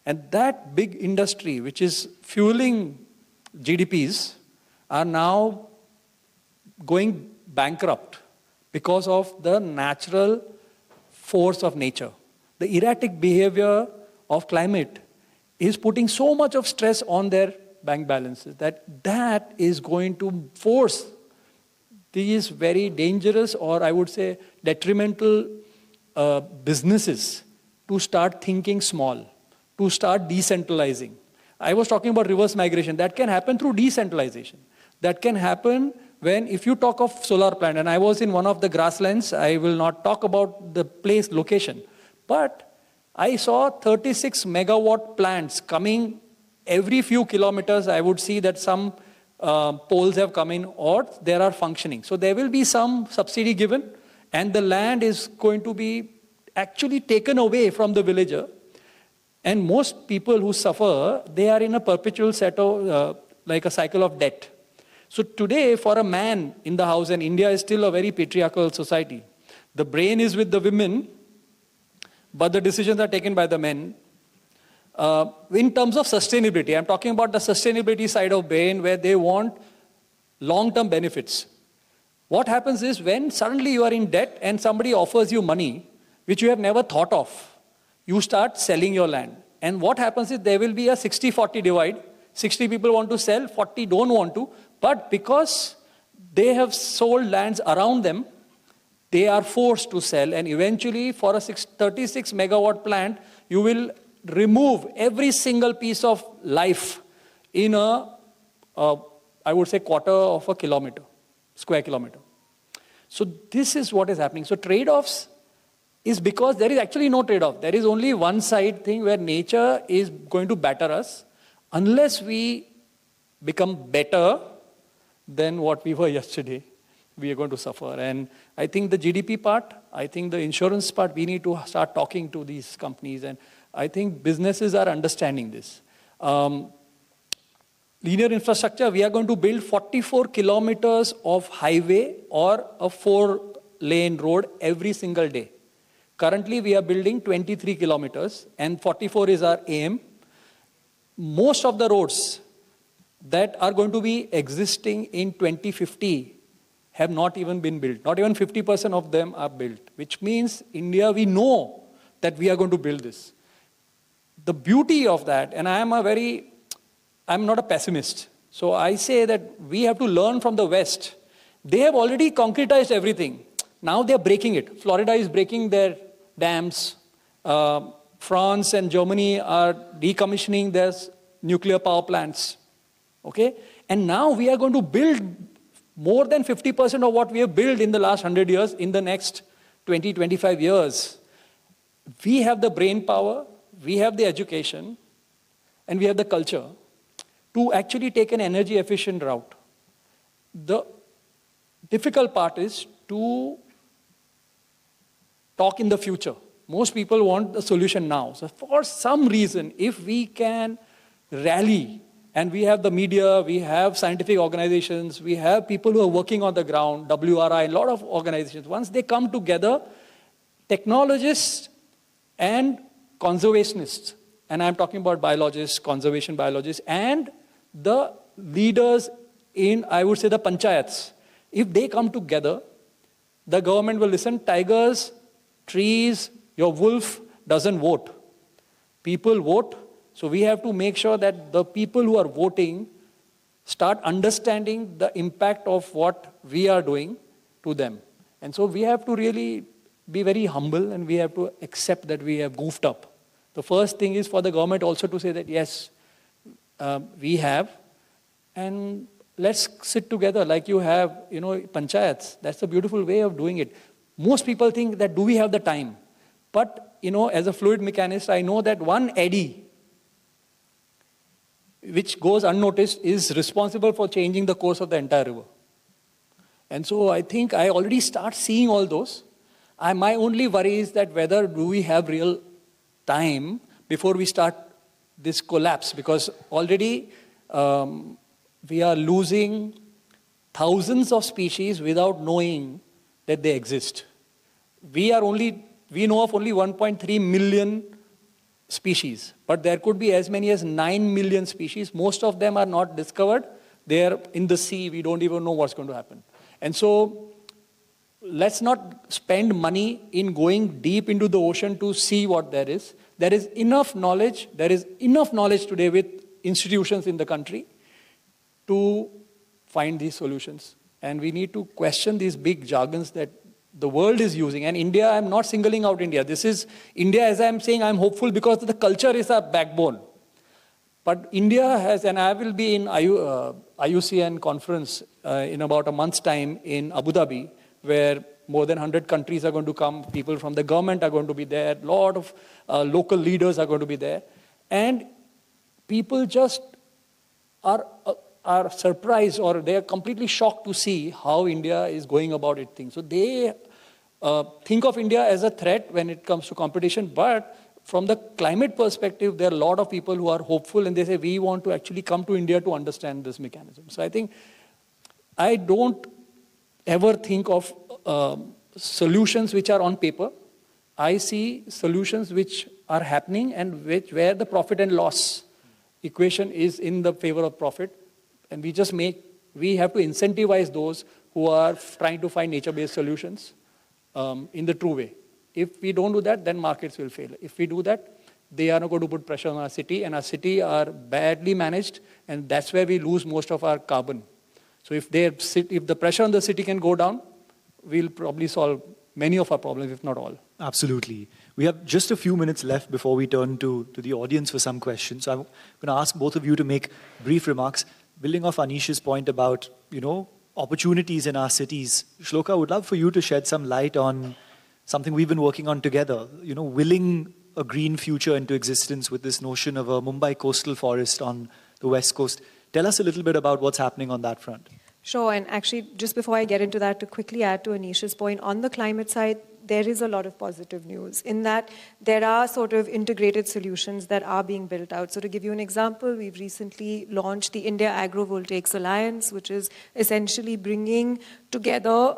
And that big industry, which is fueling GDPs, are now going bankrupt because of the natural force of nature. The erratic behavior of climate is putting so much of stress on their bank balances, that is going to force these very dangerous, or I would say detrimental businesses to start thinking small, to start decentralizing. I was talking about reverse migration. That can happen through decentralization. That can happen when, if you talk of solar plant, and I was in one of the grasslands, I will not talk about the place location, but I saw 36 megawatt plants coming every few kilometers. I would see that some poles have come in or they are functioning. So there will be some subsidy given and the land is going to be actually taken away from the villager. And most people who suffer, they are in a perpetual set of, like a cycle of debt. So today, for a man in the house, and India is still a very patriarchal society, the brain is with the women, but the decisions are taken by the men. In terms of sustainability, I'm talking about the sustainability side of brain where they want long-term benefits. What happens is when suddenly you are in debt and somebody offers you money, which you have never thought of, you start selling your land. And what happens is there will be a 60-40 divide. 60 people want to sell, 40 don't want to. But because they have sold lands around them, they are forced to sell. And eventually for a 36 megawatt plant, you will remove every single piece of life in I would say quarter of a kilometer, square kilometer. So this is what is happening. So trade-offs is because there is actually no trade-off. There is only one side thing where nature is going to batter us unless we become better than what we were yesterday. We are going to suffer. And I think the GDP part, I think the insurance part, we need to start talking to these companies. And I think businesses are understanding this. Linear infrastructure, we are going to build 44 kilometers of highway or a 4-lane road every single day. Currently, we are building 23 kilometers and 44 is our aim. Most of the roads that are going to be existing in 2050 have not even been built. Not even 50% of them are built, which means India, we know that we are going to build this. The beauty of that, and I'm not a pessimist. So I say that we have to learn from the West. They have already concretized everything. Now they're breaking it. Florida is breaking their dams. France and Germany are decommissioning their nuclear power plants. Okay? And now we are going to build more than 50% of what we have built in the last 100 years in the next 20, 25 years. We have the brain power, we have the education, and we have the culture to actually take an energy efficient route. The difficult part is to talk in the future. Most people want the solution now. So for some reason, if we can rally, and we have the media, we have scientific organizations, we have people who are working on the ground, WRI, a lot of organizations. Once they come together, technologists and conservationists, and I'm talking about biologists, conservation biologists, and the leaders in, I would say, the panchayats, if they come together, the government will listen. Tigers, trees, your wolf doesn't vote. People vote. So we have to make sure that the people who are voting start understanding the impact of what we are doing to them. And so we have to really be very humble and we have to accept that we have goofed up. The first thing is for the government also to say that, yes, we have, and let's sit together like you have, panchayats. That's a beautiful way of doing it. Most people think that, do we have the time? But, as a fluid mechanist, I know that one eddy which goes unnoticed is responsible for changing the course of the entire river. And so I think I already start seeing all those. My only worry is that whether do we have real time before we start this collapse, because already we are losing thousands of species without knowing that they exist. We know of only 1.3 million species, but there could be as many as 9 million species. Most of them are not discovered. They are in the sea. We don't even know what's going to happen. And so let's not spend money in going deep into the ocean to see what there is. There is enough knowledge. There is enough knowledge today with institutions in the country. to find these solutions. And we need to question these big jargons that the world is using. And India, I'm not singling out India. This is India, as I'm saying, I'm hopeful because the culture is our backbone. But India has, and I will be in IUCN conference in about a month's time in Abu Dhabi, where more than 100 countries are going to come, people from the government are going to be there, a lot of local leaders are going to be there. And people just are surprised, or they are completely shocked to see how India is going about its things. So they think of India as a threat when it comes to competition, but from the climate perspective, there are a lot of people who are hopeful and they say, we want to actually come to India to understand this mechanism. So I think I don't ever think of solutions which are on paper. I see solutions which are happening and where the profit and loss equation is in the favor of profit. And we have to incentivize those who are trying to find nature-based solutions in the true way. If we don't do that, then markets will fail. If we do that, they are not going to put pressure on our city, and our city are badly managed, and that's where we lose most of our carbon. So if the pressure on the city can go down, we'll probably solve many of our problems, if not all. Absolutely. We have just a few minutes left before we turn to the audience for some questions. So I'm going to ask both of you to make brief remarks. Building off Anish's point about, opportunities in our cities, Shloka, I would love for you to shed some light on something we've been working on together, willing a green future into existence with this notion of a Mumbai coastal forest on the west coast. Tell us a little bit about what's happening on that front. Sure, and actually, just before I get into that, to quickly add to Anish's point, on the climate side, there is a lot of positive news in that there are sort of integrated solutions that are being built out. So to give you an example, we've recently launched the India Agrovoltaics Alliance, which is essentially bringing together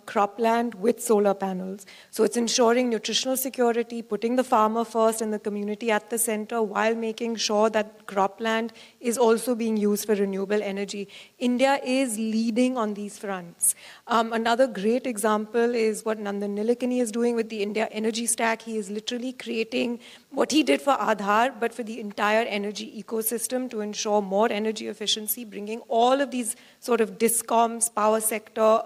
cropland with solar panels. So it's ensuring nutritional security, putting the farmer first and the community at the center while making sure that cropland is also being used for renewable energy. India is leading on these fronts. Another great example is what Nand is doing with the India Energy Stack. He is literally creating what he did for Aadhaar, but for the entire energy ecosystem to ensure more energy efficiency, bringing all of these sort of discoms, power sector,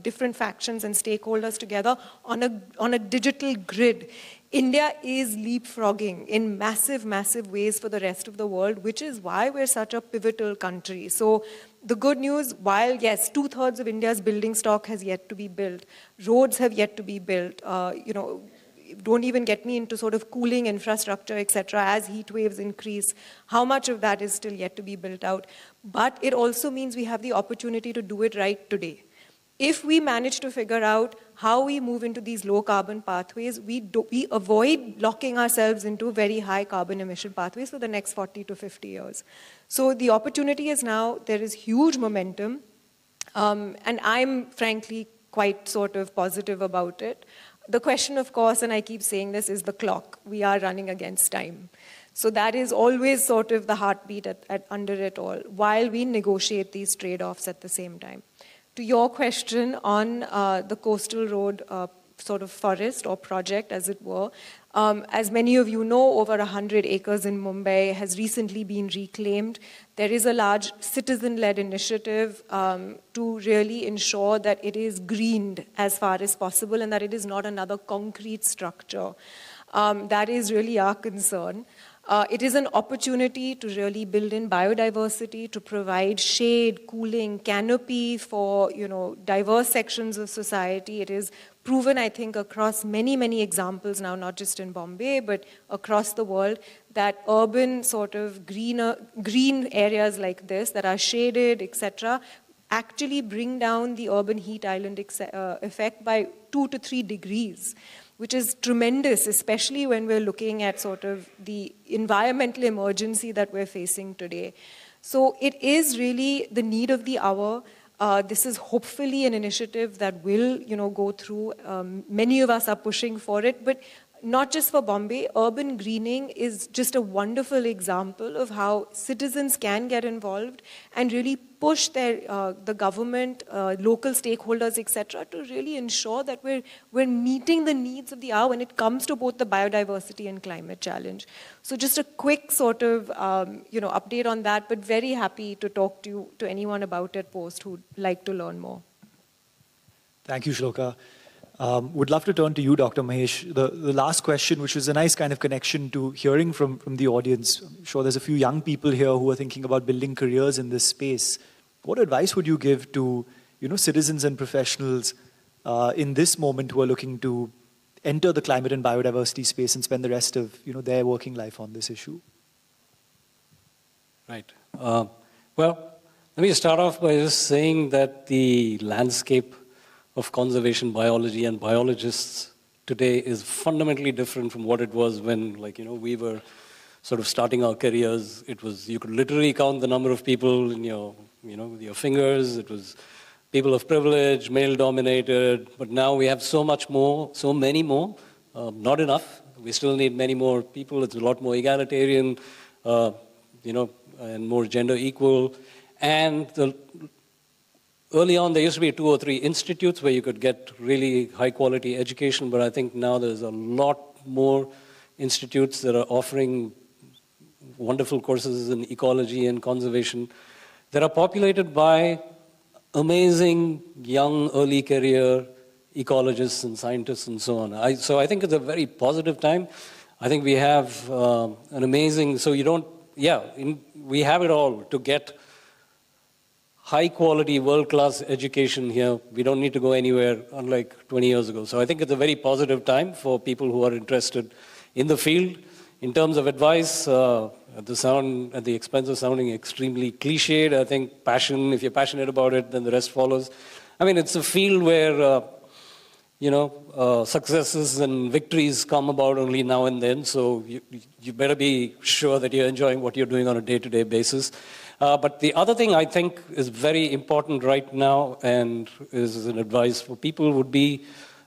different factions and stakeholders together on a digital grid. India is leapfrogging in massive, massive ways for the rest of the world, which is why we're such a pivotal country. So the good news, while yes, 2/3 of India's building stock has yet to be built, roads have yet to be built, don't even get me into sort of cooling infrastructure, etc. As heat waves increase, how much of that is still yet to be built out? But it also means we have the opportunity to do it right today. If we manage to figure out how we move into these low carbon pathways, we avoid locking ourselves into very high carbon emission pathways for the next 40 to 50 years. So the opportunity is now, there is huge momentum, and I'm frankly quite sort of positive about it. The question, of course, and I keep saying this, is the clock. We are running against time. So that is always sort of the heartbeat under it all, while we negotiate these trade-offs at the same time. To your question on the coastal road sort of forest or project, as it were, as many of you know, over 100 acres in Mumbai has recently been reclaimed. There is a large citizen-led initiative to really ensure that it is greened as far as possible and that it is not another concrete structure. That is really our concern. It is an opportunity to really build in biodiversity, to provide shade, cooling, canopy for, diverse sections of society. It is proven, I think, across many, many examples now, not just in Bombay, but across the world, that urban sort of green areas like this that are shaded, etc., actually bring down the urban heat island effect by 2 to 3 degrees. Which is tremendous, especially when we're looking at sort of the environmental emergency that we're facing today. So it is really the need of the hour. This is hopefully an initiative that will, go through. Many of us are pushing for it, but not just for Bombay, urban greening is just a wonderful example of how citizens can get involved and really push the government, local stakeholders, etc., to really ensure that we're meeting the needs of the hour when it comes to both the biodiversity and climate challenge. So just a quick sort of update on that, but very happy to talk to anyone about it post who'd like to learn more. Thank you, Shloka. Would love to turn to you, Dr. Mahesh. The last question, which was a nice kind of connection to hearing from the audience. I'm sure there's a few young people here who are thinking about building careers in this space. What advice would you give to citizens and professionals in this moment who are looking to enter the climate and biodiversity space and spend the rest of their working life on this issue? Right. Well, let me start off by just saying that the landscape of conservation biology and biologists today is fundamentally different from what it was when, we were sort of starting our careers. It was, you could literally count the number of people in with your fingers. It was people of privilege, male-dominated. But now we have so much more, so many more. Not enough. We still need many more people. It's a lot more egalitarian, and more gender equal. And early on, there used to be 2 or 3 institutes where you could get really high-quality education, but I think now there's a lot more institutes that are offering wonderful courses in ecology and conservation that are populated by amazing young early career ecologists and scientists and so on. So I think it's a very positive time. I think we have an amazing, we have it all to get high quality, world-class education here. We don't need to go anywhere, unlike 20 years ago. So I think it's a very positive time for people who are interested in the field. In terms of advice, at the expense of sounding extremely cliched, I think passion, if you're passionate about it, then the rest follows. I mean, it's a field where, successes and victories come about only now and then. So you better be sure that you're enjoying what you're doing on a day-to-day basis. But the other thing I think is very important right now and is an advice for people would be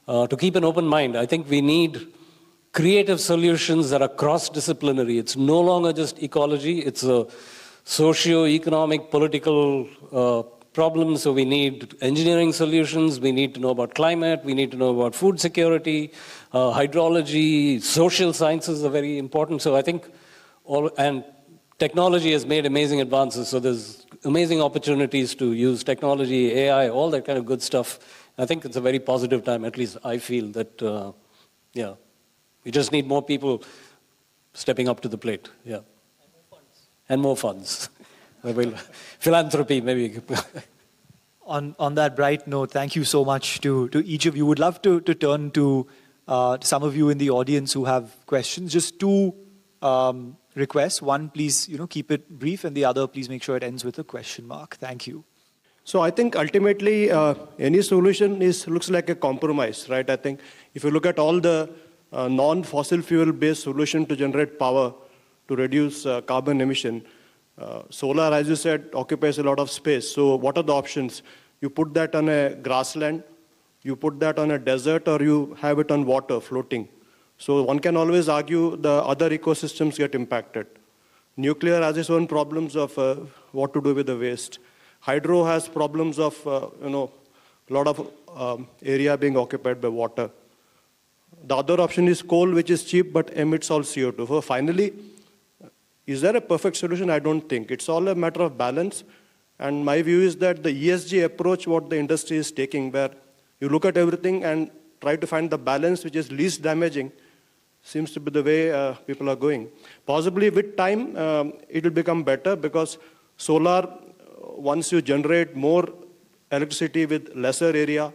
to keep an open mind. I think we need creative solutions that are cross-disciplinary. It's no longer just ecology. It's a socio-economic, political problem. So we need engineering solutions. We need to know about climate. We need to know about food security, hydrology. Social sciences are very important. So I think technology has made amazing advances, so there's amazing opportunities to use technology, AI, all that kind of good stuff. I think it's a very positive time, at least I feel that, we just need more people stepping up to the plate, yeah. And more funds. Philanthropy, maybe. On that bright note, thank you so much to each of you. Would love to turn to some of you in the audience who have questions. Just 2 requests. One, please, keep it brief, and the other, please make sure it ends with a question mark. Thank you. So I think ultimately any solution looks like a compromise, right? I think if you look at all the non-fossil fuel-based solution to generate power to reduce carbon emission, solar, as you said, occupies a lot of space. So what are the options? You put that on a grassland, you put that on a desert, or you have it on water floating. So one can always argue the other ecosystems get impacted. Nuclear has its own problems of what to do with the waste. Hydro has problems of, a lot of area being occupied by water. The other option is coal, which is cheap but emits all CO2. So finally, is there a perfect solution? I don't think. It's all a matter of balance. And my view is that the ESG approach, what the industry is taking, where you look at everything and try to find the balance which is least damaging, seems to be the way people are going. Possibly with time, it will become better because solar, once you generate more electricity with lesser area,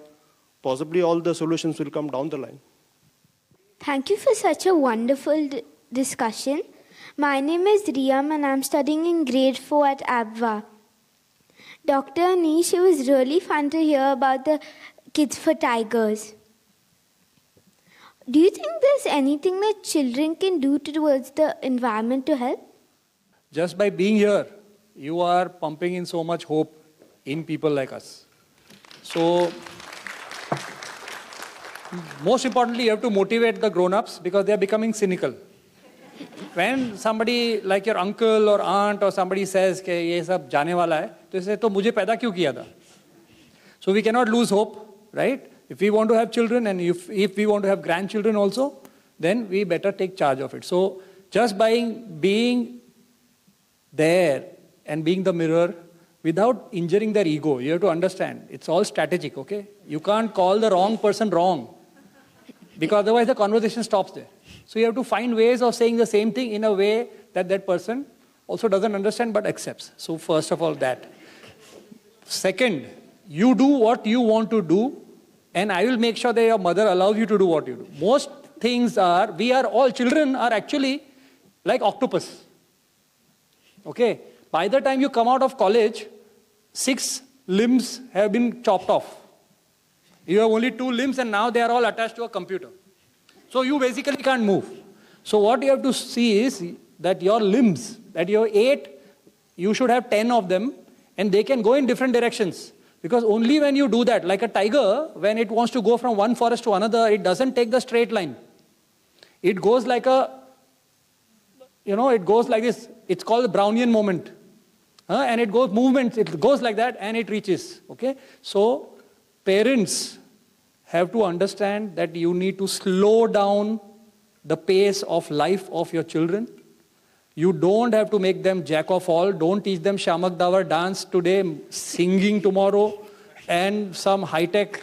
possibly all the solutions will come down the line. Thank you for such a wonderful discussion. My name is Riyam and I'm studying in grade 4 at ABWA. Dr. Anish, it was really fun to hear about the Kids for Tigers. Do you think there's anything that children can do towards the environment to help? Just by being here, you are pumping in so much hope in people like us. So Most importantly, you have to motivate the grown-ups because they are becoming cynical. When somebody like your uncle or aunt or somebody says कि ये सब जाने वाला है, तो इसे तो मुझे पैदा क्यों किया था? So we cannot lose hope, right? If we want to have children and if we want to have grandchildren also, then we better take charge of it. So just by being there and being the mirror without injuring their ego, you have to understand, it's all strategic, okay? You can't call the wrong person wrong because otherwise the conversation stops there. So you have to find ways of saying the same thing in a way that that person also doesn't understand but accepts. So first of all that. Second, you do what you want to do and I will make sure that your mother allows you to do what you do. Most things are, children are actually like octopus. Okay? By the time you come out of college, 6 limbs have been chopped off. You have only 2 limbs and now they are all attached to a computer. So you basically can't move. So what you have to see is that your limbs, that you have 8, you should have 10 of them and they can go in different directions. Because only when you do that, like a tiger, when it wants to go from one forest to another, it doesn't take the straight line. It goes like it goes like this. It's called the Brownian moment. And it goes movements, it goes like that and it reaches. Okay? So parents have to understand that you need to slow down the pace of life of your children. You don't have to make them jack of all. Don't teach them Shamak Davar dance today, singing tomorrow, and some high-tech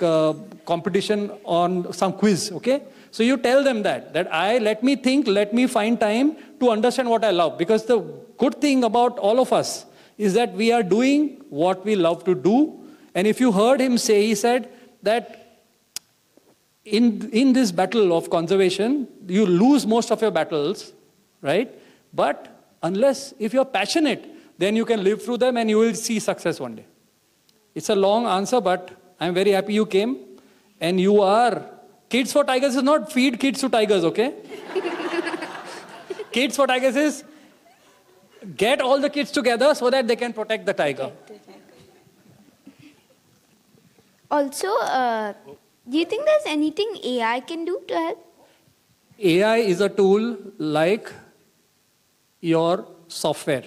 competition on some quiz, okay? So you tell them that let me think, let me find time to understand what I love. Because the good thing about all of us is that we are doing what we love to do. And if you heard him say, he said that in this battle of conservation, you lose most of your battles, right? But if you're passionate, then you can live through them and you will see success one day. It's a long answer, but I'm very happy you came. And you are, Kids for Tigers is not feed kids to tigers, okay? Kids for Tigers is get all the kids together so that they can protect the tiger. Also, do you think there's anything AI can do to help? AI is a tool like your software.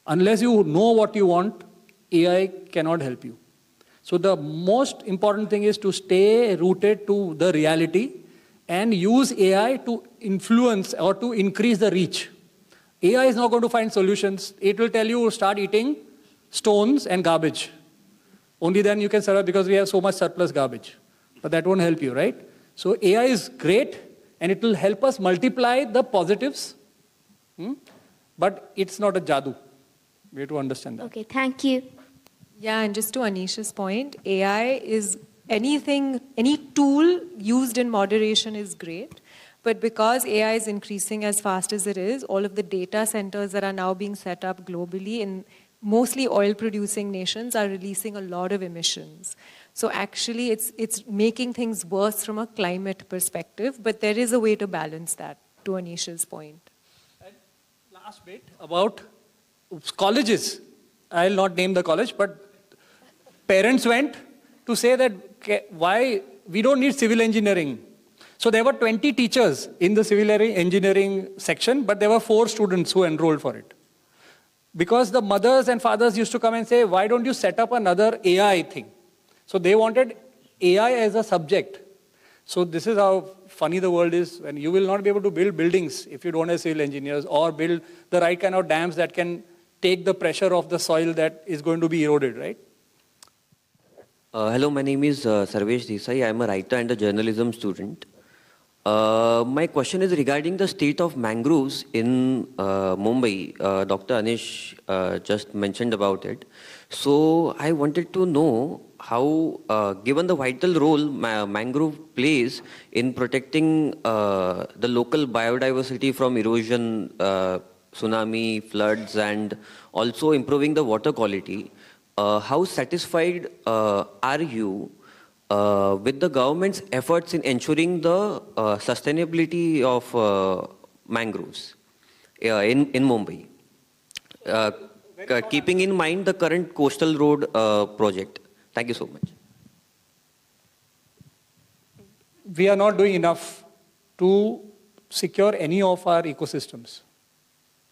Unless you know what you want, AI cannot help you. So the most important thing is to stay rooted to the reality and use AI to influence or to increase the reach. AI is not going to find solutions. It will tell you start eating stones and garbage. Only then you can survive because we have so much surplus garbage. But that won't help you, right? So AI is great and it will help us multiply the positives. But it's not a jadoo. We have to understand that. Okay, thank you. Yeah, and just to Anish's point, AI is any tool used in moderation is great. But because AI is increasing as fast as it is, all of the data centers that are now being set up globally in mostly oil-producing nations are releasing a lot of emissions. So actually, it's making things worse from a climate perspective, but there is a way to balance that, to Anish's point. And last bit about colleges. I'll not name the college, but parents went to say that why we don't need civil engineering. So there were 20 teachers in the civil engineering section, but there were 4 students who enrolled for it. Because the mothers and fathers used to come and say, why don't you set up another AI thing? So they wanted AI as a subject. So this is how funny the world is, when you will not be able to build buildings if you don't have civil engineers or build the right kind of dams that can take the pressure of the soil that is going to be eroded, right? Hello, my name is Sarvesh Desai. I am a writer and a journalism student. My question is regarding the state of mangroves in Mumbai. Dr. Anish just mentioned about it. So I wanted to know how, given the vital role mangrove plays in protecting the local biodiversity from erosion, tsunami, floods, and also improving the water quality, how satisfied are you with the government's efforts in ensuring the sustainability of mangroves in Mumbai, keeping in mind the current coastal road project? Thank you so much. we are not doing enough to secure any of our ecosystems.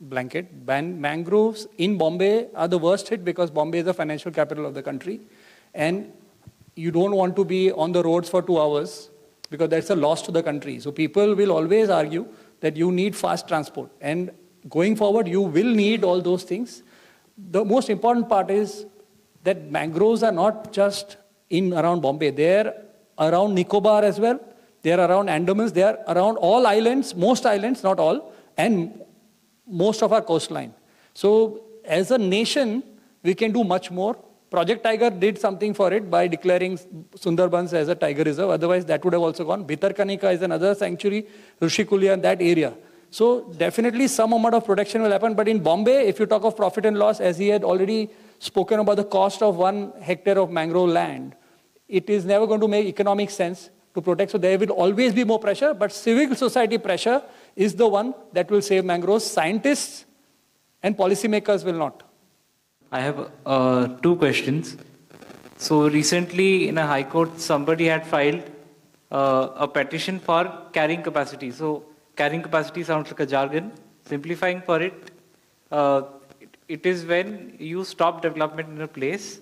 Mangroves in Bombay are the worst hit because Bombay is the financial capital of the country. And you don't want to be on the roads for 2 hours because that's a loss to the country. So people will always argue that you need fast transport. And going forward, you will need all those things. The most important part is that mangroves are not just in around Bombay. They're around Nicobar as well. They're around Andamans. They're around all islands, most islands, not all, and most of our coastline. So as a nation, we can do much more. Project Tiger did something for it by declaring Sundarbans as a tiger reserve. Otherwise, that would have also gone. Bhitarkanika is another sanctuary, Rishikulia in that area. So definitely some amount of protection will happen. But in Bombay, if you talk of profit and loss, as he had already spoken about the cost of 1 hectare of mangrove land, it is never going to make economic sense to protect. So there will always be more pressure, but civil society pressure is the one that will save mangroves. Scientists and policymakers will not. I have 2 questions. So recently in a high court, somebody had filed a petition for carrying capacity. So carrying capacity sounds like a jargon. Simplifying for it, it is when you stop development in a place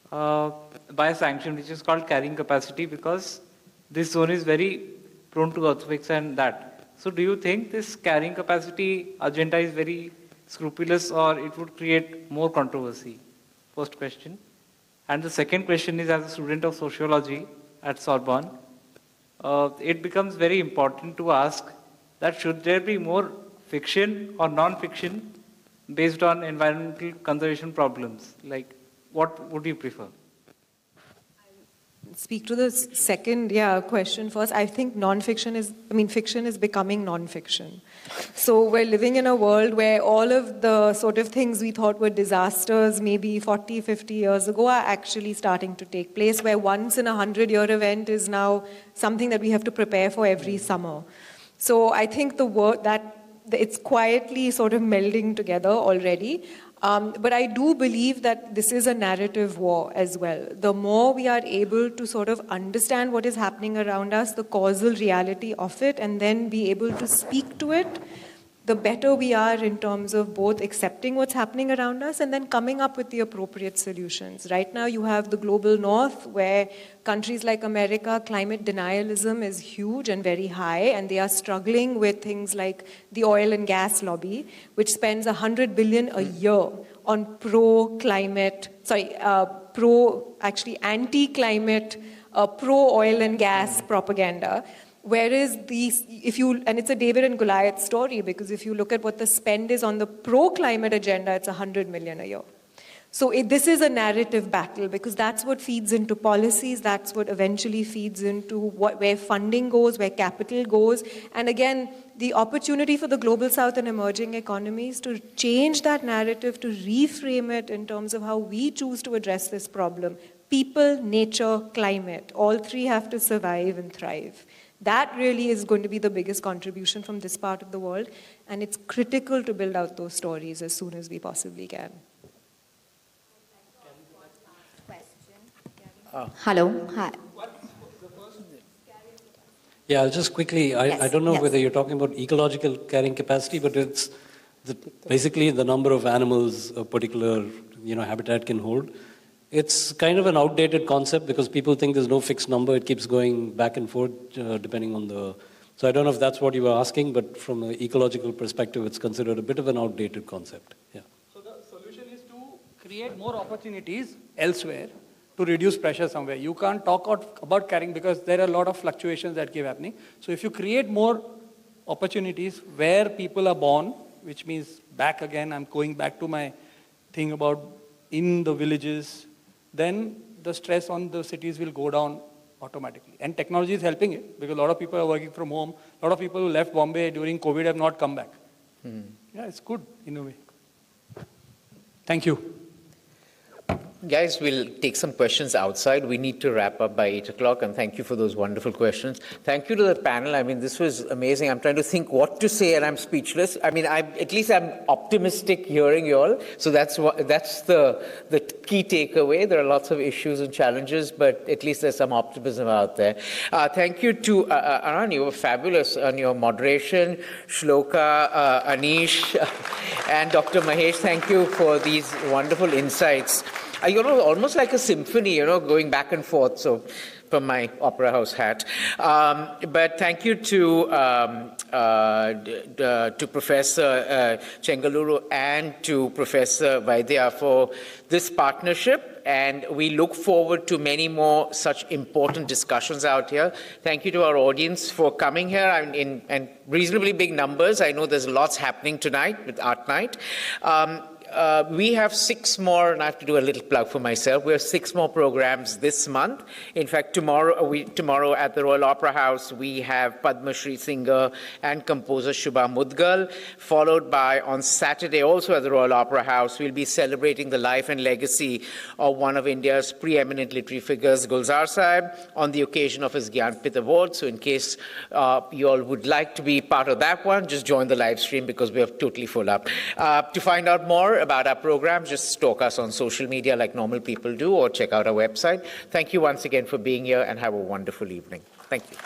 by a sanction, which is called carrying capacity, because this zone is very prone to earthquakes and that. So do you think this carrying capacity agenda is very scrupulous, or it would create more controversy? First question. And the second question is, as a student of sociology at Sorbonne, it becomes very important to ask that should there be more fiction or non-fiction based on environmental conservation problems? Like, what would you prefer? Speak to the second question first. I think fiction is becoming non-fiction. So we're living in a world where all of the sort of things we thought were disasters maybe 40, 50 years ago are actually starting to take place, where once in a 100-year event is now something that we have to prepare for every summer. So I think the word that it's quietly sort of melding together already. But I do believe that this is a narrative war as well. The more we are able to sort of understand what is happening around us, the causal reality of it, and then be able to speak to it, the better we are in terms of both accepting what's happening around us and then coming up with the appropriate solutions. Right now you have the global north, where countries like America, climate denialism is huge and very high, and they are struggling with things like the oil and gas lobby, which spends $100 billion a year on anti-climate, pro-oil and gas propaganda. Whereas and it's a David and Goliath story, because if you look at what the spend is on the pro-climate agenda, it's $100 million a year. So this is a narrative battle, because that's what feeds into policies, that's what eventually feeds into where funding goes, where capital goes. And again, the opportunity for the global south and emerging economies to change that narrative, to reframe it in terms of how we choose to address this problem. People, nature, climate, all three have to survive and thrive. That really is going to be the biggest contribution from this part of the world, and it's critical to build out those stories as soon as we possibly can. Hello. Hi. Yeah, I'll just quickly, I don't know whether you're talking about ecological carrying capacity, but it's basically the number of animals a particular habitat can hold. It's kind of an outdated concept because people think there's no fixed number. It keeps going back and forth depending on So I don't know if that's what you were asking, but from an ecological perspective, it's considered a bit of an outdated concept. Yeah. So the solution is to create more opportunities elsewhere to reduce pressure somewhere. You can't talk about carrying because there are a lot of fluctuations that keep happening. So if you create more opportunities where people are born, which means back again, I'm going back to my thing about in the villages, then the stress on the cities will go down automatically. And technology is helping it, because a lot of people are working from home. A lot of people who left Bombay during COVID have not come back. Yeah, it's good in a way. Thank you. Guys, we'll take some questions outside. We need to wrap up by 8 o'clock, and thank you for those wonderful questions. Thank you to the panel. I mean, this was amazing. I'm trying to think what to say, and I'm speechless. I mean, at least I'm optimistic hearing you all. So that's the key takeaway. There are lots of issues and challenges, but at least there's some optimism out there. Thank you to Aaran. You were fabulous on your moderation. Shloka, Anish, and Dr. Mahesh, thank you for these wonderful insights. Almost like a symphony, going back and forth. So, from my opera house hat. But thank you to Professor Chengaluru and to Professor Vaidya for this partnership. And we look forward to many more such important discussions out here. Thank you to our audience for coming here in reasonably big numbers. I know there's lots happening tonight with Art Night. We have 6 more, and I have to do a little plug for myself. We have 6 more programs this month. In fact, tomorrow at the Royal Opera House, we have Padma Shri singer and composer Shubha Mudgal, followed by on Saturday also at the Royal Opera House, we'll be celebrating the life and legacy of one of India's preeminent literary figures, Gulzar Sahib, on the occasion of his Gyanpith Award. So in case you all would like to be part of that one, just join the live stream because we are totally full up. To find out more about our program, just stalk us on social media like normal people do, or check out our website. Thank you once again for being here, and have a wonderful evening. Thank you.